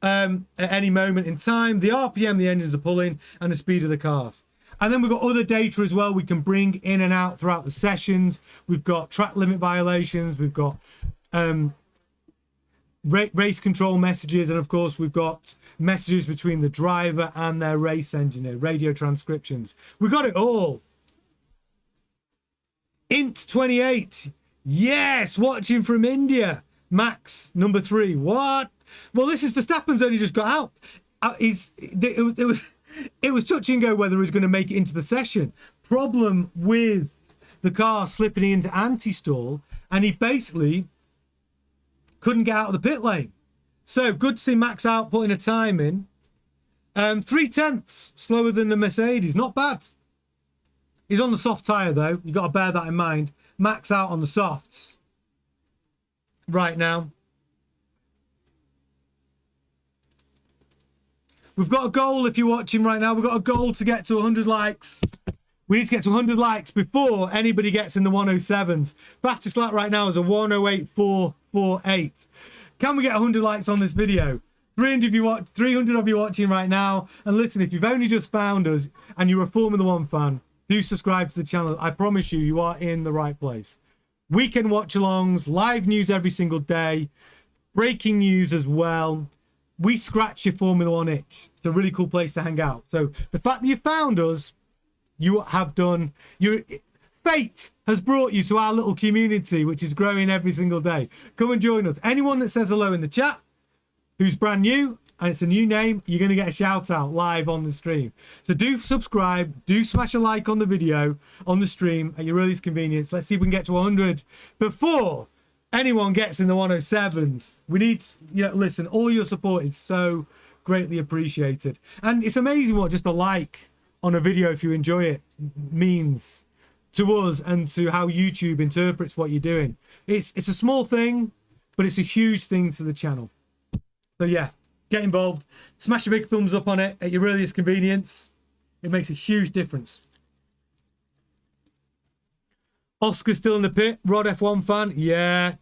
at any moment in time, the RPM the engines are pulling, and the speed of the cars. And then we've got other data as well we can bring in and out throughout the sessions. We've got track limit violations. We've got race control messages. And, of course, we've got messages between the driver and their race engineer, radio transcriptions. We've got it all. Int 28. Yes, watching from India. Max, number 3. What? Well, this is Verstappen's only just got out. It was touch and go whether he was going to make it into the session. Problem with the car slipping into anti-stall, and he basically couldn't get out of the pit lane. So good to see Max out putting a time in. 3/10 slower than the Mercedes. Not bad. He's on the soft tyre, though. You've got to bear that in mind. Max out on the softs right now. We've got a goal if you're watching right now. We've got a goal to get to 100 likes. We need to get to 100 likes before anybody gets in the 107s. Fastest lap right now is a 108.448. Can we get 100 likes on this video? 300 of you watching right now. And listen, if you've only just found us and you're a Formula 1 fan, do subscribe to the channel. I promise you, you are in the right place. Weekend watch-alongs, live news every single day, breaking news as well. we scratch your Formula One itch. It's a really cool place to hang out. So the fact that you found us, you have done, fate has brought you to our little community, which is growing every single day. Come and join us. Anyone that says hello in the chat, who's brand new, and it's a new name, you're going to get a shout out live on the stream. So do subscribe, do smash a like on the video, on the stream, at your earliest convenience. Let's see if we can get to 100 before anyone gets in the 107s. We need, listen, all your support is so greatly appreciated. And it's amazing what just a like on a video, if you enjoy it, means to us and to how YouTube interprets what you're doing. It's a small thing, but it's a huge thing to the channel. So yeah, get involved. Smash a big thumbs up on it at your earliest convenience. It makes a huge difference. Oscar's still in the pit. Rod F1 fan. Yeah.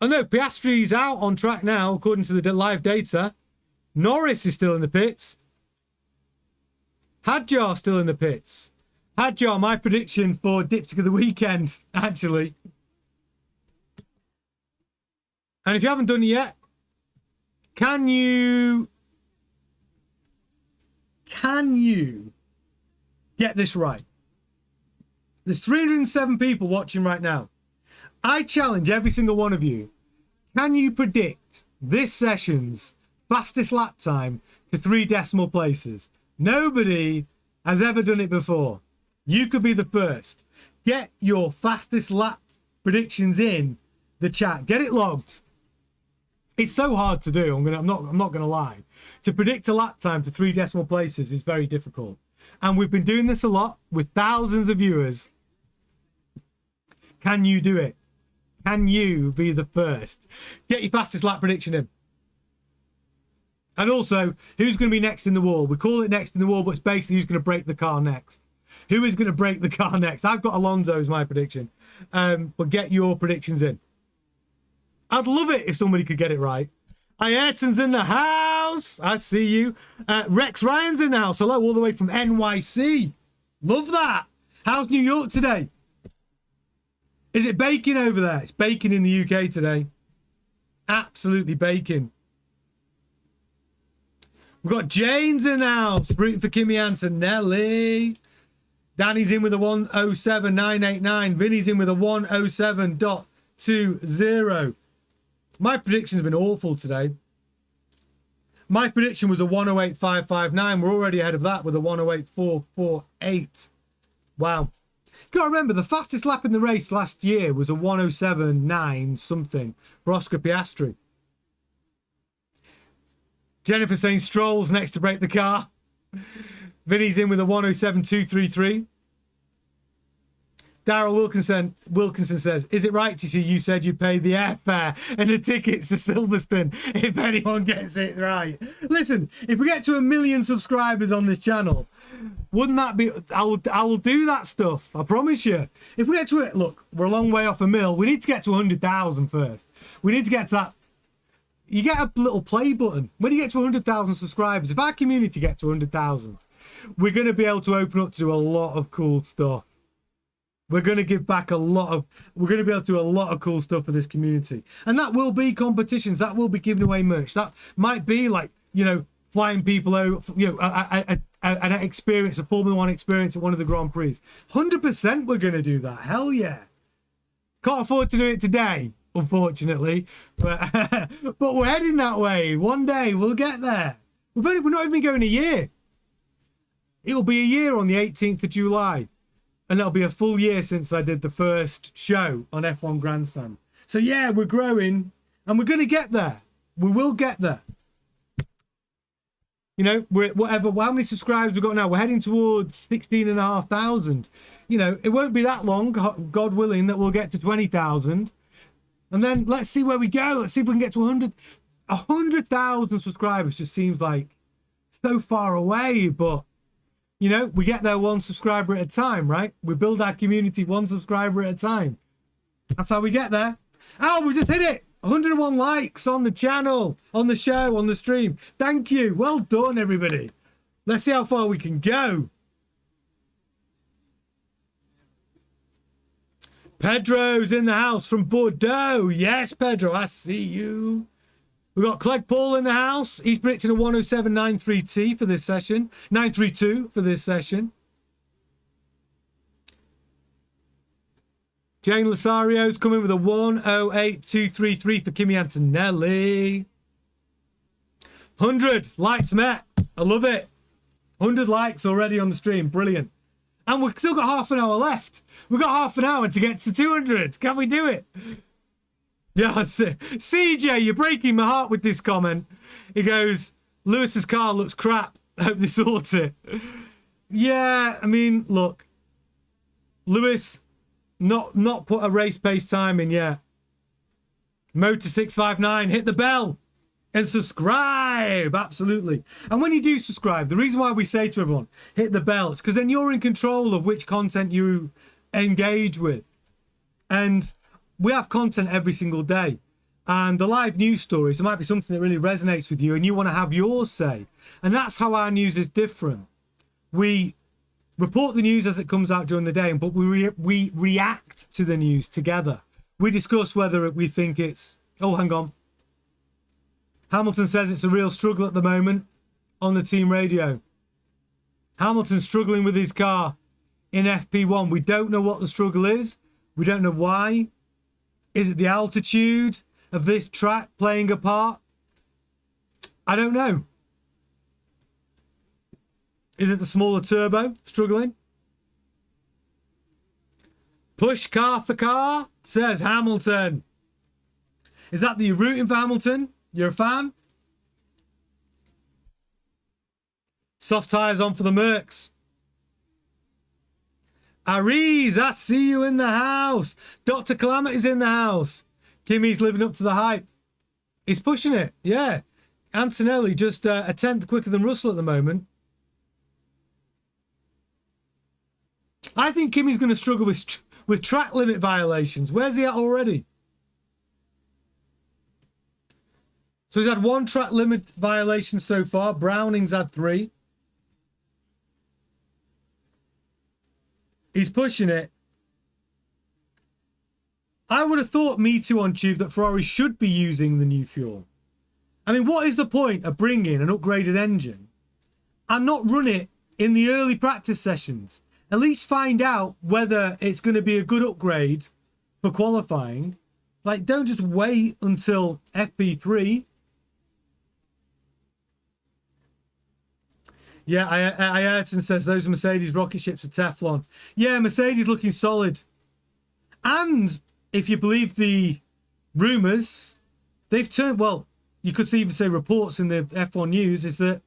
Oh no, Piastri's out on track now, according to the live data. Norris is still in the pits. Hadjar still in the pits. Hadjar, my prediction for Dipstick of the weekend, actually. And if you haven't done it yet, can you get this right? There's 307 people watching right now. I challenge every single one of you. Can you predict this session's fastest lap time to 3 decimal places? Nobody has ever done it before. You could be the first. Get your fastest lap predictions in the chat. Get it logged. It's so hard to do. I'm not gonna lie. To predict a lap time to 3 decimal places is very difficult. And we've been doing this a lot with thousands of viewers. Can you do it? Can you be the first? Get your fastest lap prediction in. And also, who's going to be next in the wall? We call it next in the wall, but it's basically who's going to break the car next. Who is going to break the car next? I've got Alonso as my prediction. But get your predictions in. I'd love it if somebody could get it right. Ayrton's in the house. I see you. Rex Ryan's in the house. Hello, all the way from NYC. Love that. How's New York today? Is it baking over there? It's baking in the UK today. Absolutely baking. We've got Jane's in the house. Rooting for Kimi Antonelli. Danny's in with a 107.989. Vinny's in with a 107.20. My prediction's been awful today. My prediction was a 108.559. We're already ahead of that with a 108.448. Wow. Got to remember, the fastest lap in the race last year was a 107.9 something for Oscar Piastri. Jennifer saying Stroll's next to break the car. Vinny's in with a 107.233. Daryl Wilkinson says, is it right to see you said you'd pay the airfare and the tickets to Silverstone if anyone gets it right? Listen, if we get to 1 million subscribers on this channel, wouldn't that be... I will do that stuff. I promise you. If we get to it... Look, we're a long way off a mil. We need to get to 100,000 first. We need to get to that... You get a little play button. When you get to 100,000 subscribers, if our community gets to 100,000, we're going to be able to open up to do a lot of cool stuff. We're going to give back a lot of... We're going to be able to do a lot of cool stuff for this community. And that will be competitions. That will be giving away merch. That might be like, flying people over, an experience, a Formula One experience at one of the Grand Prix. 100% we're going to do that. Hell yeah. Can't afford to do it today, unfortunately. But, but we're heading that way. One day we'll get there. We're not even going a year. It'll be a year on the 18th of July. And that'll be a full year since I did the first show on F1 Grandstand. So yeah, we're growing and we're going to get there. We will get there. We're whatever, how many subscribers we've got now? We're heading towards 16,500. It won't be that long, God willing, that we'll get to 20,000. And then let's see where we go. Let's see if we can get to 100. 100,000 subscribers just seems like so far away, but we get there one subscriber at a time, right? We build our community one subscriber at a time. That's how we get there. Oh, we just hit it. 101 likes on the channel, on the show, on the stream. Thank you. Well done, everybody. Let's see how far we can go. Pedro's in the house from Bordeaux. Yes, Pedro, I see you. We've got Clegg Paul in the house. He's predicting a 107.93T for this session. 932 for this session. Jane Losario's coming with a 108.233 for Kimi Antonelli. 100 likes met. I love it. 100 likes already on the stream. Brilliant. And we've still got half an hour left. We've got half an hour to get to 200. Can we do it? Yeah, CJ, you're breaking my heart with this comment. He goes, Lewis's car looks crap. I hope they sort it. Yeah, I mean, look. Lewis, not put a race pace time in yet. Motor659, hit the bell. And subscribe, absolutely. And when you do subscribe, the reason why we say to everyone, hit the bell, it's because then you're in control of which content you engage with. And we have content every single day. And the live news stories, there might be something that really resonates with you and you want to have yours say. And that's how our news is different. We report the news as it comes out during the day, but we react to the news together. We discuss whether we think it's... Oh, hang on. Hamilton says it's a real struggle at the moment on the team radio. Hamilton's struggling with his car in FP1. We don't know what the struggle is. We don't know why. Is it the altitude of this track playing a part? I don't know. Is it the smaller turbo struggling? Push Cartha car, says Hamilton. Is that the rooting for Hamilton? You're a fan? Soft tyres on for the Mercs. Ariz, I see you in the house. Dr. Calamity's in the house. Kimi's living up to the hype. He's pushing it, yeah. Antonelli just a tenth quicker than Russell at the moment. I think Kimi's going to struggle with track limit violations. Where's he at already? So he's had 1 track limit violation so far. Browning's had 3. He's pushing it. I would have thought, me too, on Tube, that Ferrari should be using the new fuel. I mean, what is the point of bringing an upgraded engine and not run it in the early practice sessions? At least find out whether it's going to be a good upgrade for qualifying. Like, don't just wait until FP3. Yeah, Ayrton says those Mercedes rocket ships are Teflon. Yeah, Mercedes looking solid. And if you believe the rumours, they've turned, well, you could even say reports in the F1 news, is that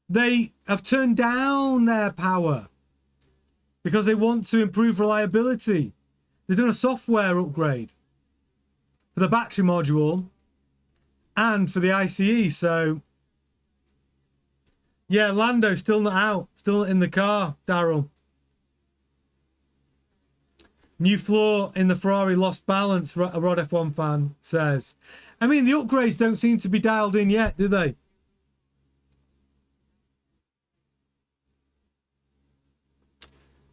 they have turned down their power because they want to improve reliability. They've done a software upgrade for the battery module and for the ICE, so... Yeah, Lando still not out. Still in the car, Daryl. New flaw in the Ferrari lost balance, a Rod F1 fan says. I mean, the upgrades don't seem to be dialed in yet, do they?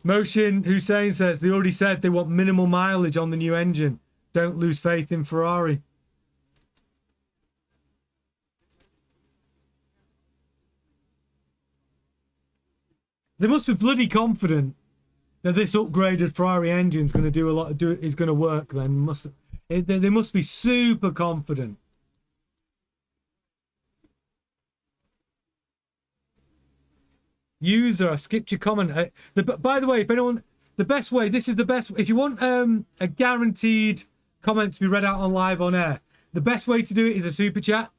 Motion Hussein says they already said they want minimal mileage on the new engine. Don't lose faith in Ferrari. They must be bloody confident that this upgraded Ferrari engine is going to do a lot. Is going to work. Then they must be super confident. User, I skipped your comment. By the way, if anyone, the best way. This is the best. If you want a guaranteed comment to be read out on live on air, the best way to do it is a super chat.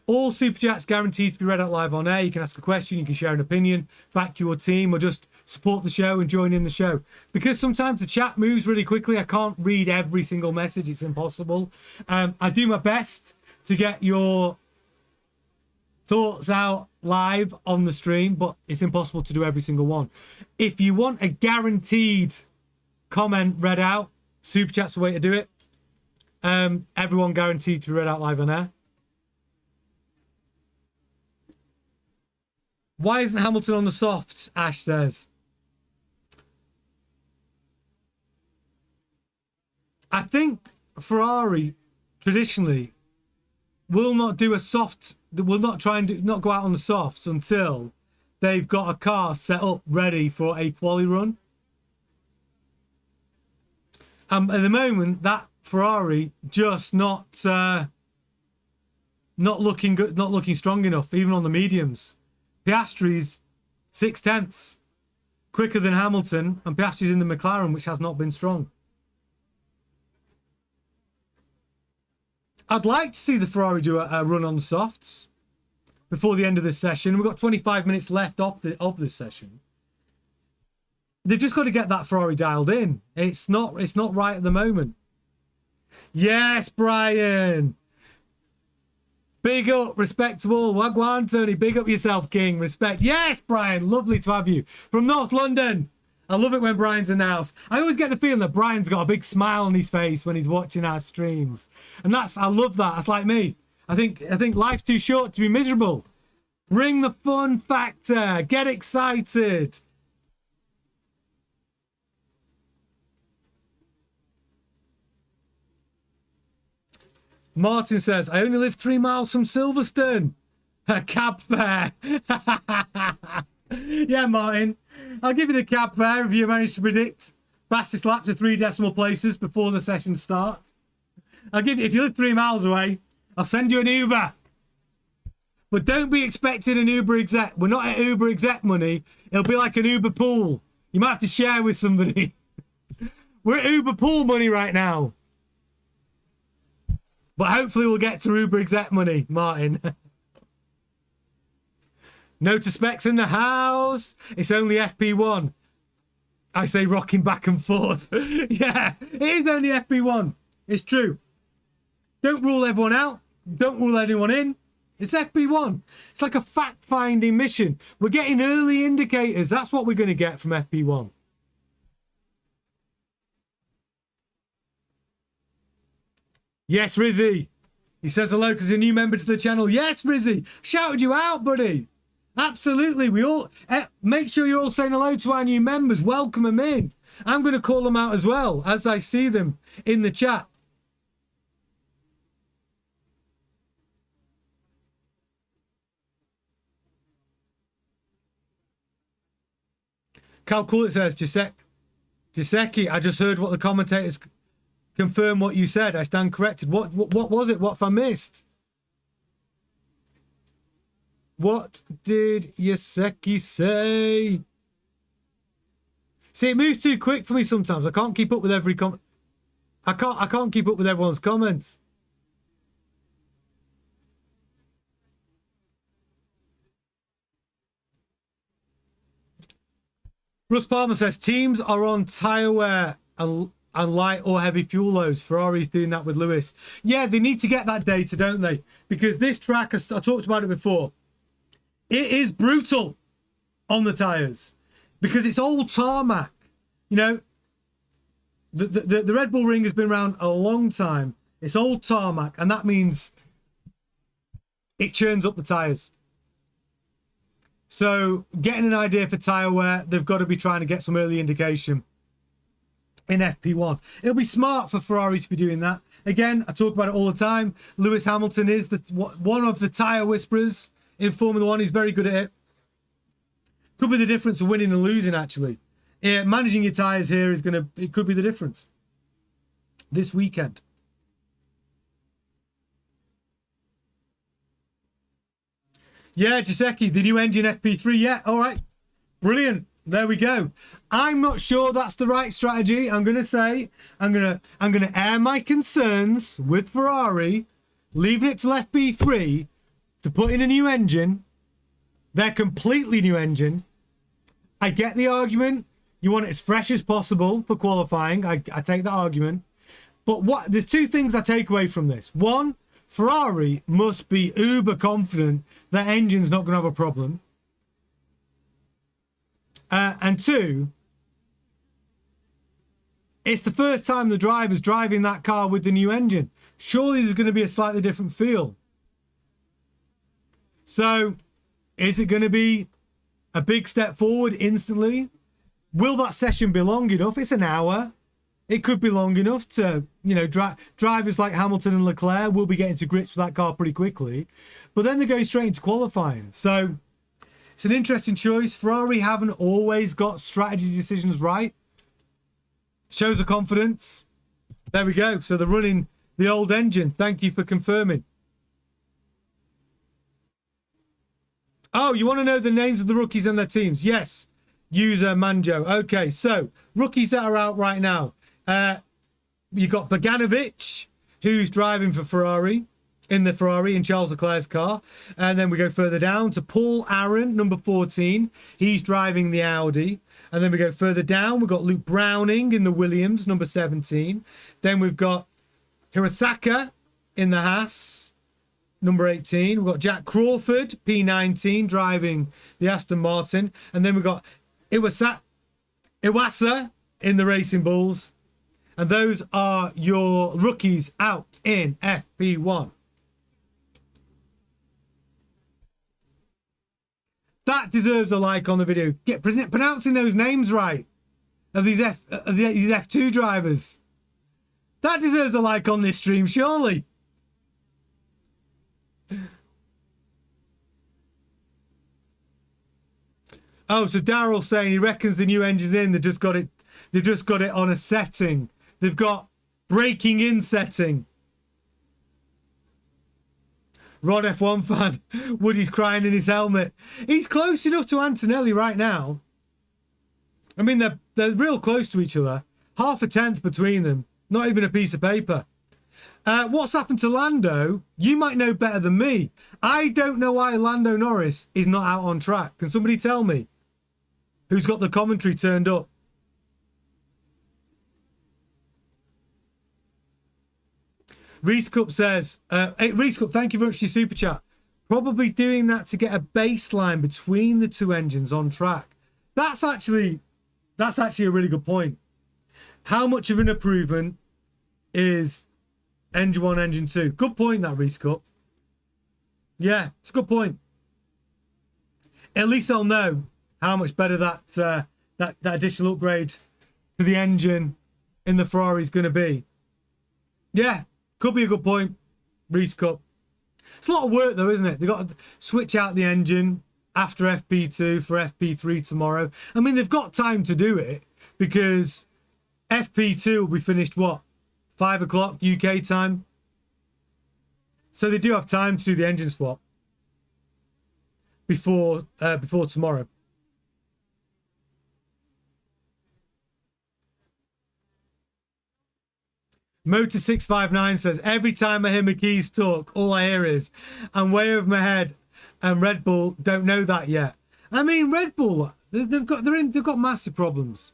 All super chats guaranteed to be read out live on air. You can ask a question, you can share an opinion, back your team, or just support the show and join in the show. Because sometimes the chat moves really quickly. I can't read every single message. It's impossible. I do my best to get your thoughts out live on the stream, but it's impossible to do every single one. If you want a guaranteed comment read out, super chat's the way to do it. Everyone guaranteed to be read out live on air. Why isn't Hamilton on the softs? Ash says. I think Ferrari, traditionally, will not do a soft, will not try and not go out on the softs until they've got a car set up ready for a quali run. At the moment, that Ferrari just not looking good, not looking strong enough, even on the mediums. Piastri's 0.6 quicker than Hamilton, and Piastri's in the McLaren, which has not been strong. I'd like to see the Ferrari do a run on the softs before the end of this session. We've got 25 minutes left of this session. They've just got to get that Ferrari dialed in. It's not right at the moment. Yes, Brian. Big up, respectable. Wagwan, Tony. Big up yourself, King. Respect. Yes, Brian. Lovely to have you. From North London. I love it when Brian's in the house. I always get the feeling that Brian's got a big smile on his face when he's watching our streams. And I love that. That's like me. I think life's too short to be miserable. Bring the fun factor. Get excited. Martin says, I only live 3 miles from Silverstone. A cab fare. Yeah, Martin. I'll give you the cab fare if you manage to predict fastest lap to 3 decimal places before the session starts. I'll give you, if you live 3 miles away, I'll send you an Uber. But don't be expecting an Uber exec. We're not at Uber exec money. It'll be like an Uber pool. You might have to share with somebody. We're at Uber pool money right now. But hopefully we'll get to Uber exec money, Martin. No to specs in the house. It's only FP1. I say rocking back and forth. Yeah, it is only FP1. It's true. Don't rule everyone out. Don't rule anyone in. It's FP1. It's like a fact-finding mission. We're getting early indicators. That's what we're going to get from FP1. Yes, Rizzy. He says hello because he's a new member to the channel. Yes, Rizzy. Shouted you out, buddy. Absolutely. We all make sure you're all saying hello to our new members. Welcome them in. I'm going to call them out as well as I see them in the chat. Cal Coolett says, Giuseppe, I just heard what the commentators confirm what you said. I stand corrected. What was it? What have I missed? What did Giuseppe say? See, it moves too quick for me sometimes. I can't keep up with every comment. I can't keep up with everyone's comments. Russ Palmer says teams are on tyre wear and light or heavy fuel loads. Ferrari's doing that with Lewis. Yeah, they need to get that data, don't they? Because this track, I talked about it before, it is brutal on the tyres because it's old tarmac. You know, the Red Bull Ring has been around a long time. It's old tarmac, and that means it churns up the tyres. So getting an idea for tyre wear, they've got to be trying to get some early indication in FP1. It'll be smart for Ferrari to be doing that. Again, I talk about it all the time. Lewis Hamilton is one of the tyre whisperers in Formula One. He's very good at it. Could be the difference of winning and losing, actually. Managing your tyres here it could be the difference this weekend. Yeah, Giuseppe, the new engine FP3. Yeah, all right. Brilliant. There we go. I'm not sure that's the right strategy. I'm going to say, I'm going to air my concerns with Ferrari, leaving it till FP3 to put in a new engine. They're completely new engine. I get the argument. You want it as fresh as possible for qualifying. I take that argument. But there's two things I take away from this. One, Ferrari must be uber confident their engine's not going to have a problem. And two, it's the first time the driver's driving that car with the new engine. Surely there's going to be a slightly different feel. So, is it going to be a big step forward instantly? Will that session be long enough? It's an hour. It could be long enough to, you know, drivers like Hamilton and Leclerc will be getting to grips with that car pretty quickly. But then they're going straight into qualifying. So it's an interesting choice. Ferrari haven't always got strategy decisions right. Shows the confidence. There we go. So they're running the old engine. Thank you for confirming. Oh, you want to know the names of the rookies and their teams? Yes. User Manjo. Okay, so rookies that are out right now. You got Bogdanovic, who's driving for Ferrari, in the Ferrari in Charles Leclerc's car. And then we go further down to Paul Aaron, number 14. He's driving the Audi. And then we go further down. We've got Luke Browning in the Williams, number 17. Then we've got Hirosaka in the Haas, number 18. We've got Jack Crawford, P19, driving the Aston Martin. And then we've got Iwasa in the Racing Bulls. And those are your rookies out in FP1. That deserves a like on the video. Get pronouncing those names right of these F2 drivers. That deserves a like on this stream, surely. Oh, so Daryl's saying he reckons the new engine's in. They've just got it on a setting. They've got breaking in setting. Rod F1 fan. Woody's crying in his helmet. He's close enough to Antonelli right now. I mean, they're real close to each other. Half a tenth between them. Not even a piece of paper. What's happened to Lando? You might know better than me. I don't know why Lando Norris is not out on track. Can somebody tell me? Who's got the commentary turned up? Reese Cup says, hey, Reese Cup, thank you very much for your super chat. Probably doing that to get a baseline between the two engines on track. That's actually a really good point. How much of an improvement is engine 1, engine 2? Good point, that Reese Cup. Yeah, it's a good point. At least I'll know how much better that additional upgrade to the engine in the Ferrari is going to be. Yeah, could be a good point, Reese Cup. It's a lot of work though, isn't it? They've got to switch out the engine after FP2 for FP3 tomorrow. I mean, they've got time to do it because FP2 will be finished, what, 5 o'clock UK time? So they do have time to do the engine swap before tomorrow. Motor659 says, every time I hear McKee's talk, all I hear is, I'm way over my head, and Red Bull don't know that yet. I mean, Red Bull, they've got massive problems.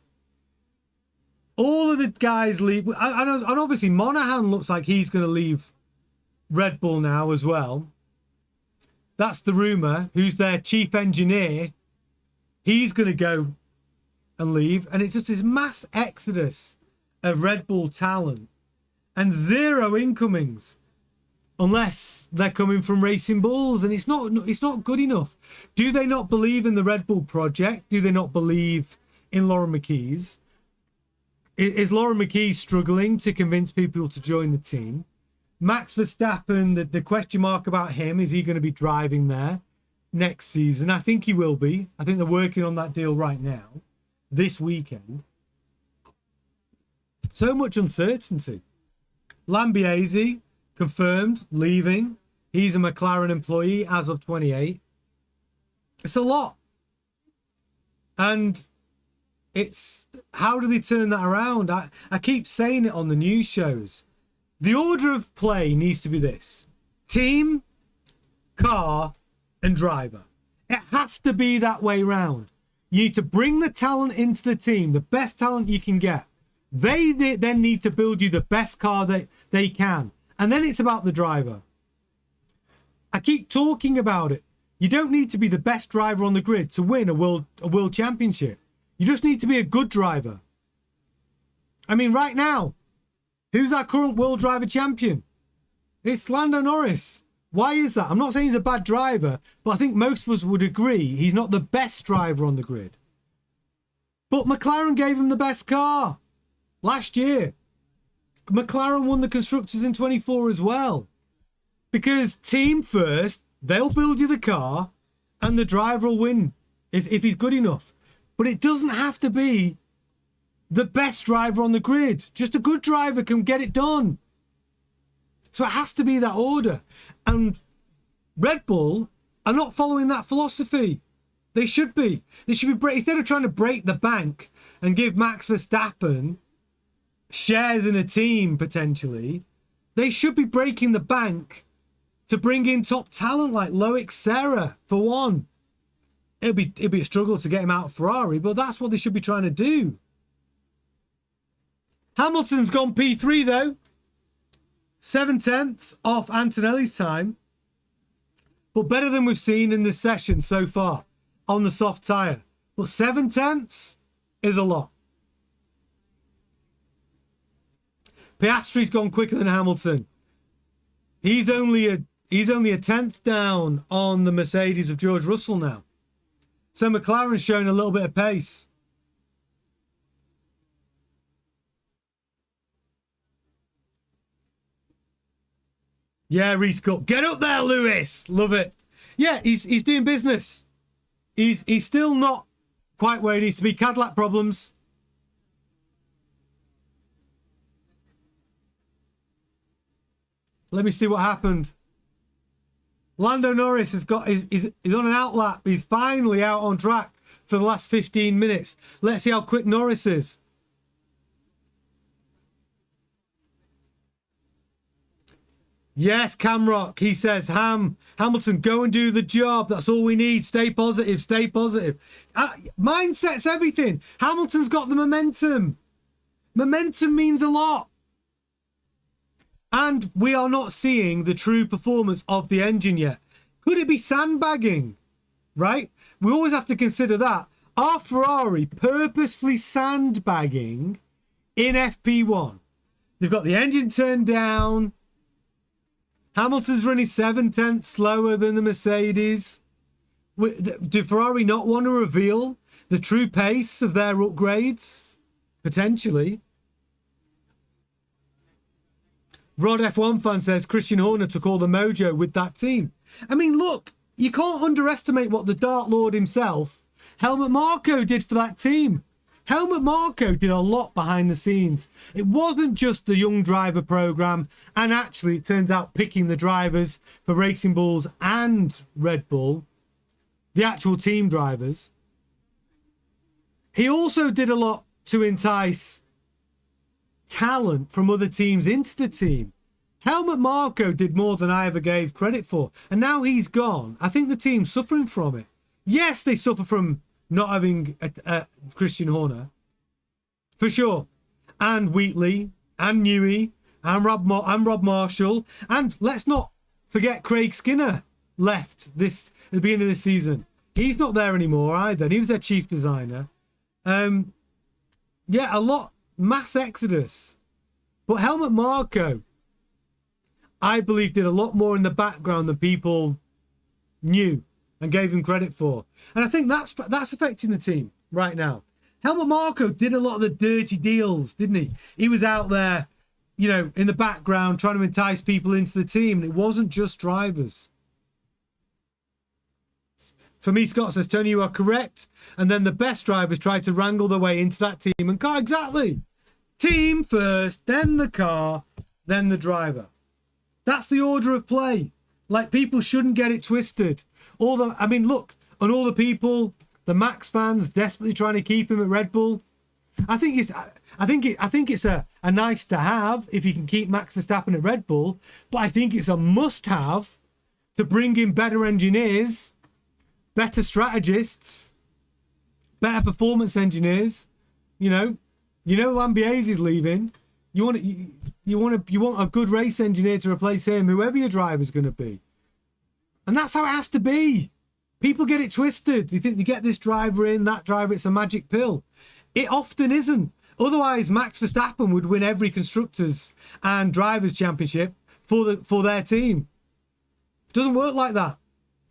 All of the guys leave, and obviously Monahan looks like he's going to leave Red Bull now as well. That's the rumour. Who's their chief engineer? He's going to go and leave, and it's just this mass exodus of Red Bull talent. And zero incomings, unless they're coming from Racing Bulls, and it's not good enough. Do they not believe in the Red Bull project? Do they not believe in Lauren McKee's? Is Lauren McKee struggling to convince people to join the team? Max Verstappen, the question mark about him, is he going to be driving there next season? I think he will be. I think they're working on that deal right now, this weekend. So much uncertainty. Lambiase, confirmed, leaving. He's a McLaren employee as of 28. It's a lot. And it's, how do they turn that around? I keep saying it on the news shows. The order of play needs to be this: team, car, and driver. It has to be that way round. You need to bring the talent into the team, the best talent you can get. They then need to build you the best car that they can. And then it's about the driver. I keep talking about it. You don't need to be the best driver on the grid to win a world championship. You just need to be a good driver. I mean, right now, who's our current world driver champion? It's Lando Norris. Why is that? I'm not saying he's a bad driver, but I think most of us would agree he's not the best driver on the grid. But McLaren gave him the best car. last year. McLaren won the Constructors in 24 as well. Because team first, they'll build you the car and the driver will win if he's good enough. But it doesn't have to be the best driver on the grid. Just a good driver can get it done. So it has to be that order. And Red Bull are not following that philosophy. They should be. They should be instead of trying to break the bank and give Max Verstappen shares in a team potentially, they should be breaking the bank to bring in top talent like Loic Serra for one. It'd be a struggle to get him out of Ferrari, but that's what they should be trying to do. Hamilton's gone P3 though. 7/10 off Antonelli's time. But better than we've seen in this session so far on the soft tyre. But 7/10 is a lot. Piastri's gone quicker than Hamilton. He's only a tenth down on the Mercedes of George Russell now. So McLaren's showing a little bit of pace. Yeah, Reese Cup. Get up there, Lewis. Love it. Yeah, he's doing business. He's still not quite where he needs to be. Cadillac problems. Let me see what happened. Lando Norris is on an outlap. He's finally out on track for the last 15 minutes. Let's see how quick Norris is. Yes, Camrock. He says, Hamilton, go and do the job. That's all we need. Stay positive. Stay positive. Mindset's everything. Hamilton's got the momentum. Momentum means a lot. And we are not seeing the true performance of the engine yet. Could it be sandbagging? Right? We always have to consider that. Are Ferrari purposefully sandbagging in FP1? They've got the engine turned down. Hamilton's running 7/10 slower than the Mercedes. Do Ferrari not want to reveal the true pace of their upgrades? Potentially. Rod F1 fan says Christian Horner took all the mojo with that team. I mean, look, you can't underestimate what the Dart Lord himself, Helmut Marko, did for that team. Helmut Marko did a lot behind the scenes. It wasn't just the young driver program, and actually it turns out picking the drivers for Racing Bulls and Red Bull, the actual team drivers. He also did a lot to entice talent from other teams into the team. Helmut Marko did more than I ever gave credit for. And now he's gone. I think the team's suffering from it. Yes, they suffer from not having Christian Horner. For sure. And Wheatley. And Newey. And Rob Marshall. And let's not forget Craig Skinner left at the beginning of this season. He's not there anymore either. He was their chief designer. Yeah, a lot. Mass exodus. But Helmut Marko, I believe, did a lot more in the background than people knew and gave him credit for. And I think that's affecting the team right now. Helmut Marko did a lot of the dirty deals, didn't he? He was out there, you know, in the background trying to entice people into the team. And it wasn't just drivers. For me, Scott says, Tony, you are correct. And then the best drivers try to wrangle their way into that team and car. Exactly. Team first, then the car, then the driver. That's the order of play. Like, people shouldn't get it twisted. Look, and all the people, the Max fans desperately trying to keep him at Red Bull. I think it's a nice to have if you can keep Max Verstappen at Red Bull, but I think it's a must have to bring in better engineers, better strategists, better performance engineers. You know Lambiase is leaving. You want a good race engineer to replace him, whoever your driver's going to be. And that's how it has to be. People get it twisted. They think they get this driver in, that driver, it's a magic pill. It often isn't. Otherwise, Max Verstappen would win every Constructors and Drivers' Championship for their team. It doesn't work like that.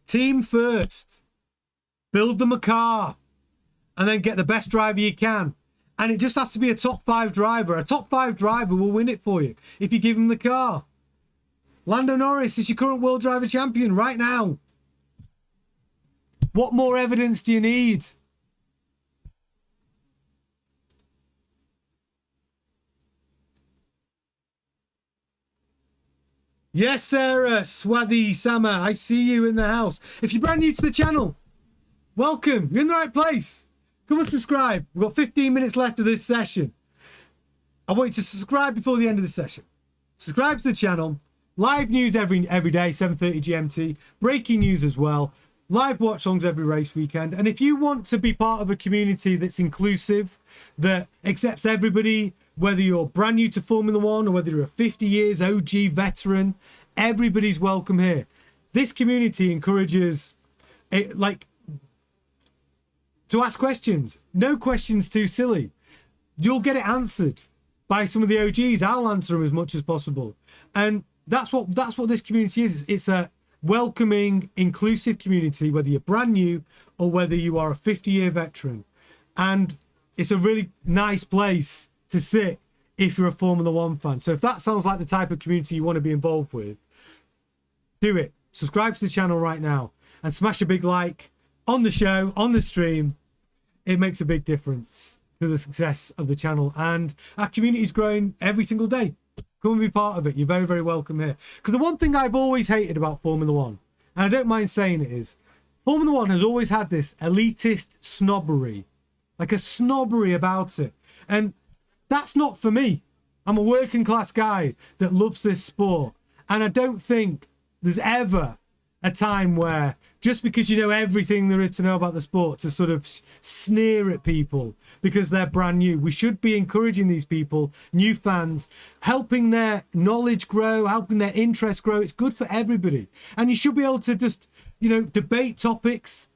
Team first. Build them a car. And then get the best driver you can. And it just has to be a top 5 driver. A top 5 driver will win it for you if you give him the car. Lando Norris is your current world driver champion right now. What more evidence do you need? Yes, Sarah, Swadhi, Sama, I see you in the house. If you're brand new to the channel, welcome. You're in the right place. Come and subscribe. We've got 15 minutes left of this session. I want you to subscribe before the end of the session. Subscribe to the channel. Live news every day, 7:30 GMT. Breaking news as well. Live watch-alongs every race weekend. And if you want to be part of a community that's inclusive, that accepts everybody, whether you're brand new to Formula One or whether you're a 50 years OG veteran, everybody's welcome here. This community encourages it, like, to ask questions. No questions too silly. You'll get it answered by some of the OGs. I'll answer them as much as possible. And that's what this community is. It's a welcoming, inclusive community, whether you're brand new or whether you are a 50-year veteran. And it's a really nice place to sit if you're a Formula One fan. So if that sounds like the type of community you want to be involved with, do it. Subscribe to the channel right now and smash a big like on the show, on the stream. It makes a big difference to the success of the channel, and our community is growing every single day. Come and be part of it. You're very, very welcome here. Because the one thing I've always hated about Formula One, and I don't mind saying it, is Formula One has always had this elitist snobbery, like a snobbery about it. And that's not for me. I'm a working class guy that loves this sport. And I don't think there's ever a time where just because you know everything there is to know about the sport to sort of sneer at people because they're brand new. We should be encouraging these people, new fans, helping their knowledge grow, helping their interest grow. It's good for everybody. And you should be able to just, you know, debate topics,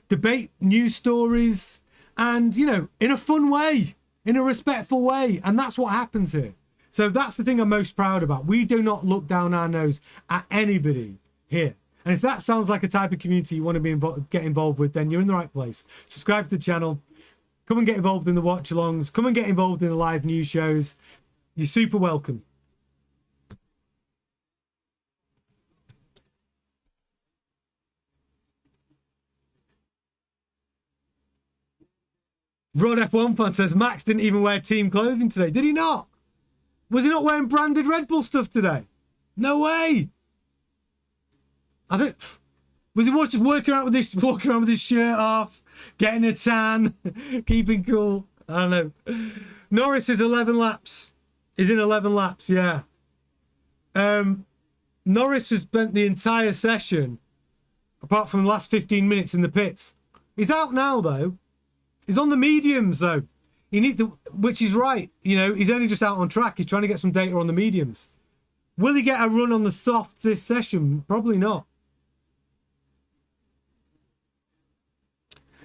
debate news stories, and, you know, in a fun way, in a respectful way. And that's what happens here. So that's the thing I'm most proud about. We do not look down our nose at anybody here. And if that sounds like a type of community you want to get involved with, then you're in the right place. Subscribe to the channel. Come and get involved in the watch-alongs. Come and get involved in the live news shows. You're super welcome. Rod F1 fan says Max didn't even wear team clothing today. Did he not? Was he not wearing branded Red Bull stuff today? No way. I think, was he just walking around with his shirt off, getting a tan, keeping cool? I don't know. Norris is 11 laps. He's in 11 laps, yeah. Norris has spent the entire session, apart from the last 15 minutes in the pits. He's out now, though. He's on the mediums, though. Which is right. You know, he's only just out on track. He's trying to get some data on the mediums. Will he get a run on the softs this session? Probably not.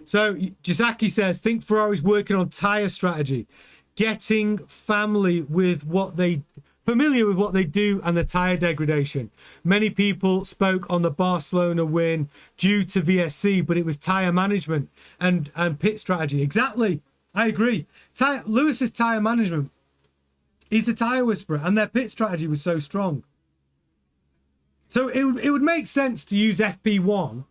So Jisaki says, think Ferrari's working on tyre strategy, getting familiar with what they do and the tyre degradation. Many people spoke on the Barcelona win due to VSC, but it was tyre management and pit strategy. Exactly. I agree. Lewis's tyre management, he's a tyre whisperer, and their pit strategy was so strong. So it would make sense to use FP1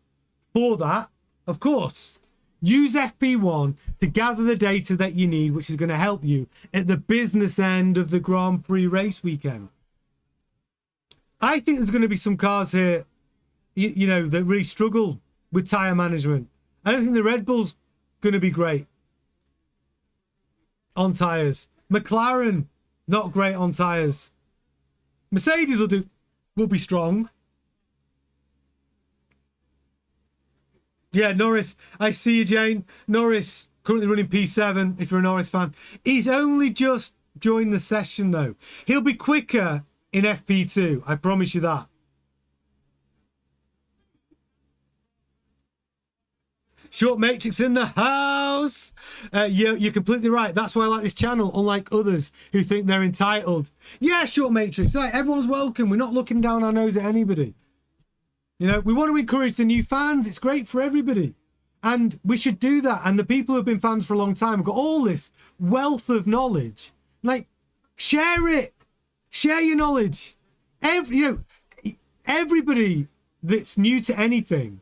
for that, of course. Use FP1 to gather the data that you need, which is going to help you at the business end of the Grand Prix race weekend. I think there's going to be some cars here, you know, that really struggle with tyre management. I don't think the Red Bull's going to be great on tyres. McLaren, not great on tyres. Mercedes will be strong. Yeah, Norris. I see you, Jane. Norris, currently running P7, if you're a Norris fan. He's only just joined the session, though. He'll be quicker in FP2. I promise you that. Short Matrix in the house. You're completely right. That's why I like this channel, unlike others who think they're entitled. Yeah, Short Matrix. Right, everyone's welcome. We're not looking down our nose at anybody. You know, we want to encourage the new fans. It's great for everybody. And we should do that. And the people who've been fans for a long time have got all this wealth of knowledge. Like, share it. Share your knowledge. Everybody that's new to anything,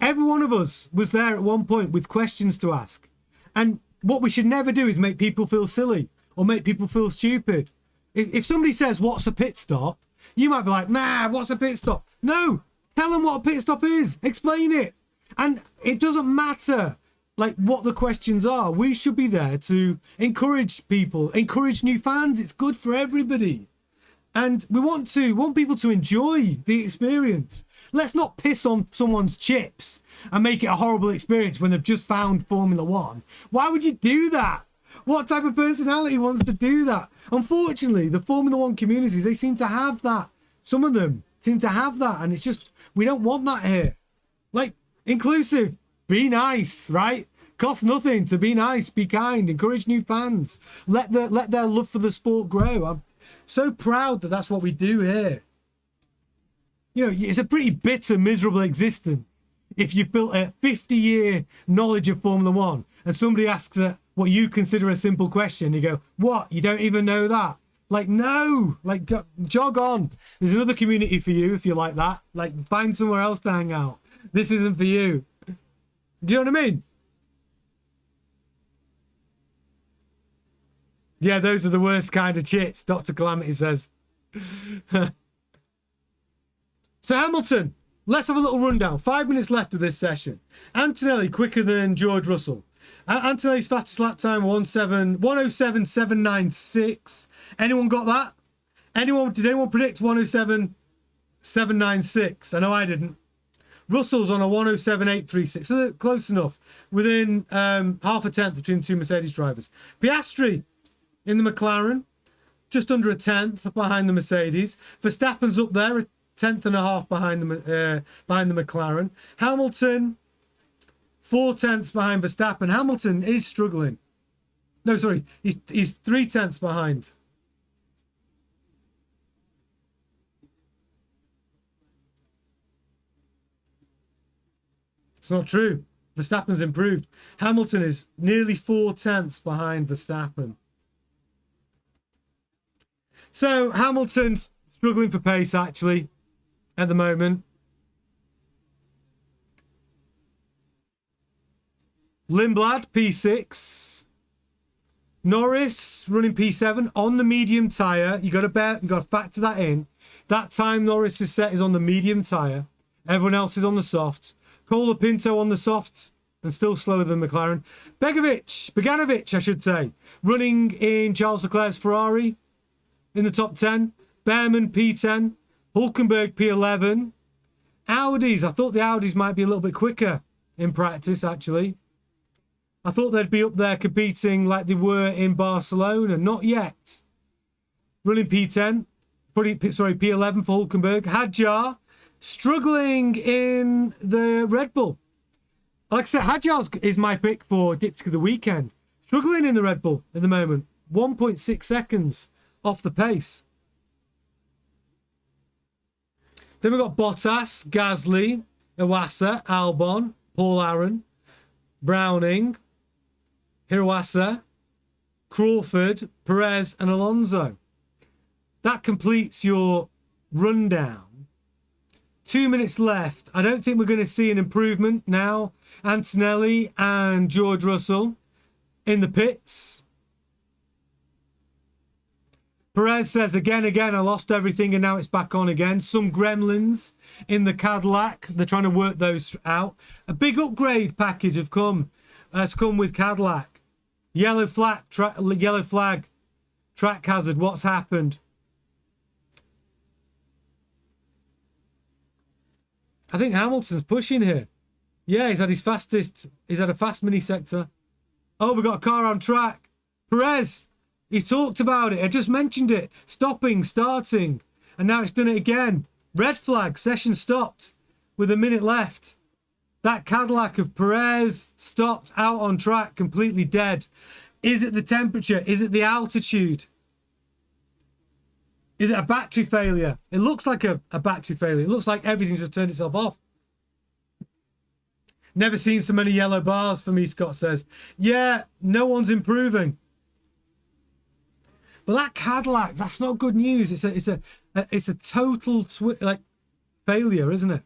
every one of us was there at one point with questions to ask. And what we should never do is make people feel silly or make people feel stupid. If somebody says, what's a pit stop? You might be like, nah, what's a pit stop? No, tell them what a pit stop is. Explain it. And it doesn't matter like what the questions are. We should be there to encourage people, encourage new fans. It's good for everybody. And we want people to enjoy the experience. Let's not piss on someone's chips and make it a horrible experience when they've just found Formula One. Why would you do that? What type of personality wants to do that? Unfortunately, the Formula One communities, they seem to have that. Some of them seem to have that. And it's just, we don't want that here. Like, inclusive, be nice, right? Costs nothing to be nice, be kind, encourage new fans. Let their love for the sport grow. I'm so proud that that's what we do here. You know, it's a pretty bitter, miserable existence if you've built a 50-year knowledge of Formula One and somebody asks what you consider a simple question. You go, what? You don't even know that? Like, no, like, jog on. There's another community for you if you like that. Like, find somewhere else to hang out. This isn't for you. Do you know what I mean? Yeah, those are the worst kind of chips, Dr. Calamity says. So Hamilton, let's have a little rundown. 5 minutes left of this session. Antonelli quicker than George Russell. Antonelli's fastest lap time 107.796. Anyone got that? Did anyone predict 107.796? I know I didn't. Russell's on a 107.836, so they're close enough, within half a tenth between two Mercedes drivers. Piastri in the McLaren, just under a tenth behind the Mercedes. Verstappen's up there, a tenth and a half behind the McLaren. Hamilton, 4 tenths behind Verstappen. Hamilton is struggling. No, sorry, he's 3 tenths behind. It's not true. Verstappen's improved. Hamilton is nearly 4 tenths behind Verstappen. So Hamilton's struggling for pace, actually, at the moment. Lindblad, P6. Norris running P7 on the medium tyre. You got to factor that in. That time Norris's set is on the medium tyre. Everyone else is on the softs. Colapinto on the softs and still slower than McLaren. Beganovic, I should say, running in Charles Leclerc's Ferrari in the top 10. Behrman P10. Hulkenberg P11. Audis, I thought the Audis might be a little bit quicker in practice, actually. I thought they'd be up there competing like they were in Barcelona. Not yet. Running P10. P11 for Hulkenberg. Hadjar struggling in the Red Bull. Like I said, Hadjar is my pick for Dipstick of the weekend. Struggling in the Red Bull at the moment. 1.6 seconds off the pace. Then we've got Bottas, Gasly, Iwasa, Albon, Paul Aaron, Browning, Hiroasa, Crawford, Perez and Alonso. That completes your rundown. 2 minutes left. I don't think we're going to see an improvement now. Antonelli and George Russell in the pits. Perez says, again, I lost everything and now it's back on again. Some gremlins in the Cadillac. They're trying to work those out. A big upgrade package has come with Cadillac. Yellow flag, track hazard. What's happened? I think Hamilton's pushing here. Yeah, he's had a fast mini sector. Oh, we got a car on track. Perez, he talked about it. I just mentioned it. Stopping, starting. And now it's done it again. Red flag, session stopped with a minute left. That Cadillac of Perez stopped out on track, completely dead. Is it the temperature? Is it the altitude? Is it a battery failure? It looks like a battery failure. It looks like everything's just turned itself off. Never seen so many yellow bars for me, Scott says. Yeah, no one's improving. But that Cadillac, that's not good news. It's a total failure, isn't it?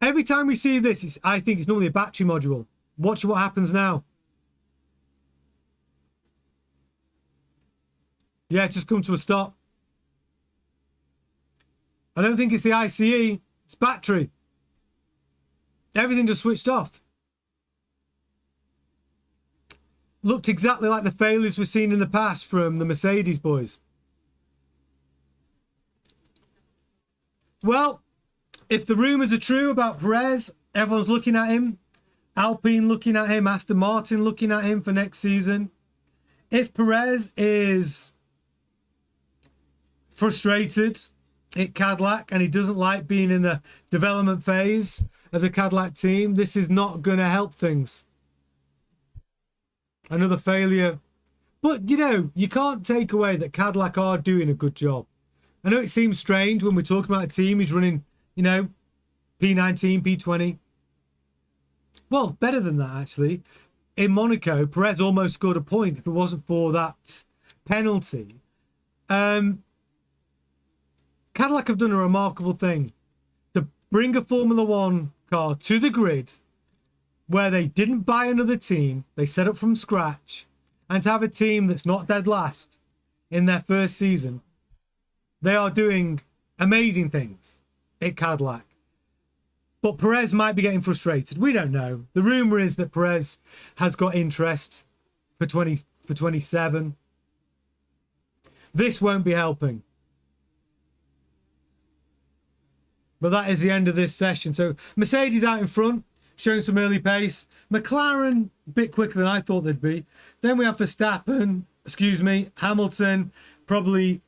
Every time we see this, I think it's normally a battery module. Watch what happens now. Yeah, it's just come to a stop. I don't think it's the ICE, it's battery. Everything just switched off. Looked exactly like the failures we've seen in the past from the Mercedes boys. Well, if the rumours are true about Perez, everyone's looking at him. Alpine looking at him. Aston Martin looking at him for next season. If Perez is frustrated at Cadillac and he doesn't like being in the development phase of the Cadillac team, this is not going to help things. Another failure. But, you know, you can't take away that Cadillac are doing a good job. I know it seems strange when we're talking about a team who's running, you know, P19, P20. Well, better than that, actually. In Monaco, Perez almost scored a point if it wasn't for that penalty. Cadillac have done a remarkable thing to bring a Formula One car to the grid where they didn't buy another team, they set up from scratch, and to have a team that's not dead last in their first season. They are doing amazing things at Cadillac. But Perez might be getting frustrated. We don't know. The rumour is that Perez has got interest for 27. This won't be helping. But that is the end of this session. So Mercedes out in front, showing some early pace. McLaren, a bit quicker than I thought they'd be. Then we have Verstappen, Hamilton, probably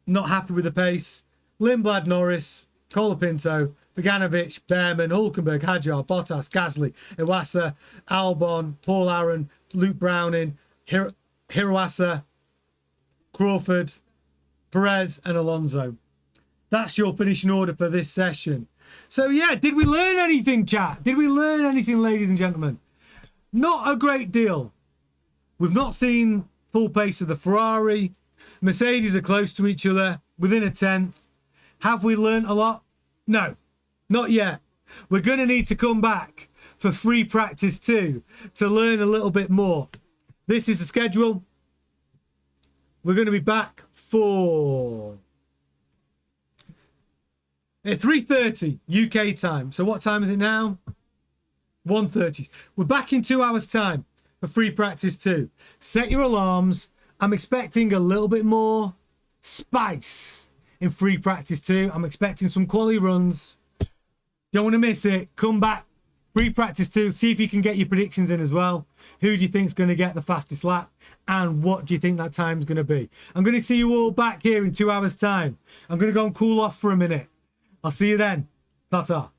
not happy with the pace. Lindblad, Norris, Colapinto, Vaganovic, Behrman, Hulkenberg, Hadjar, Bottas, Gasly, Iwasa, Albon, Paul Aaron, Luke Browning, Hiroasa, Crawford, Perez and Alonso. That's your finishing order for this session. So yeah, did we learn anything, chat? Did we learn anything, ladies and gentlemen? Not a great deal. We've not seen full pace of the Ferrari. Mercedes are close to each other, within a tenth. Have we learned a lot? No, not yet. We're going to need to come back for free practice 2 to learn a little bit more. This is the schedule. We're going to be back for 3:30 UK time. So what time is it now? 1:30. We're back in 2 hours time for free practice 2. Set your alarms. I'm expecting a little bit more spice in free practice 2. I'm expecting some quality runs. Don't want to miss it. Come back. Free practice 2. See if you can get your predictions in as well. Who do you think is going to get the fastest lap? And what do you think that time is going to be? I'm going to see you all back here in 2 hours time. I'm going to go and cool off for a minute. I'll see you then. Ta-ta.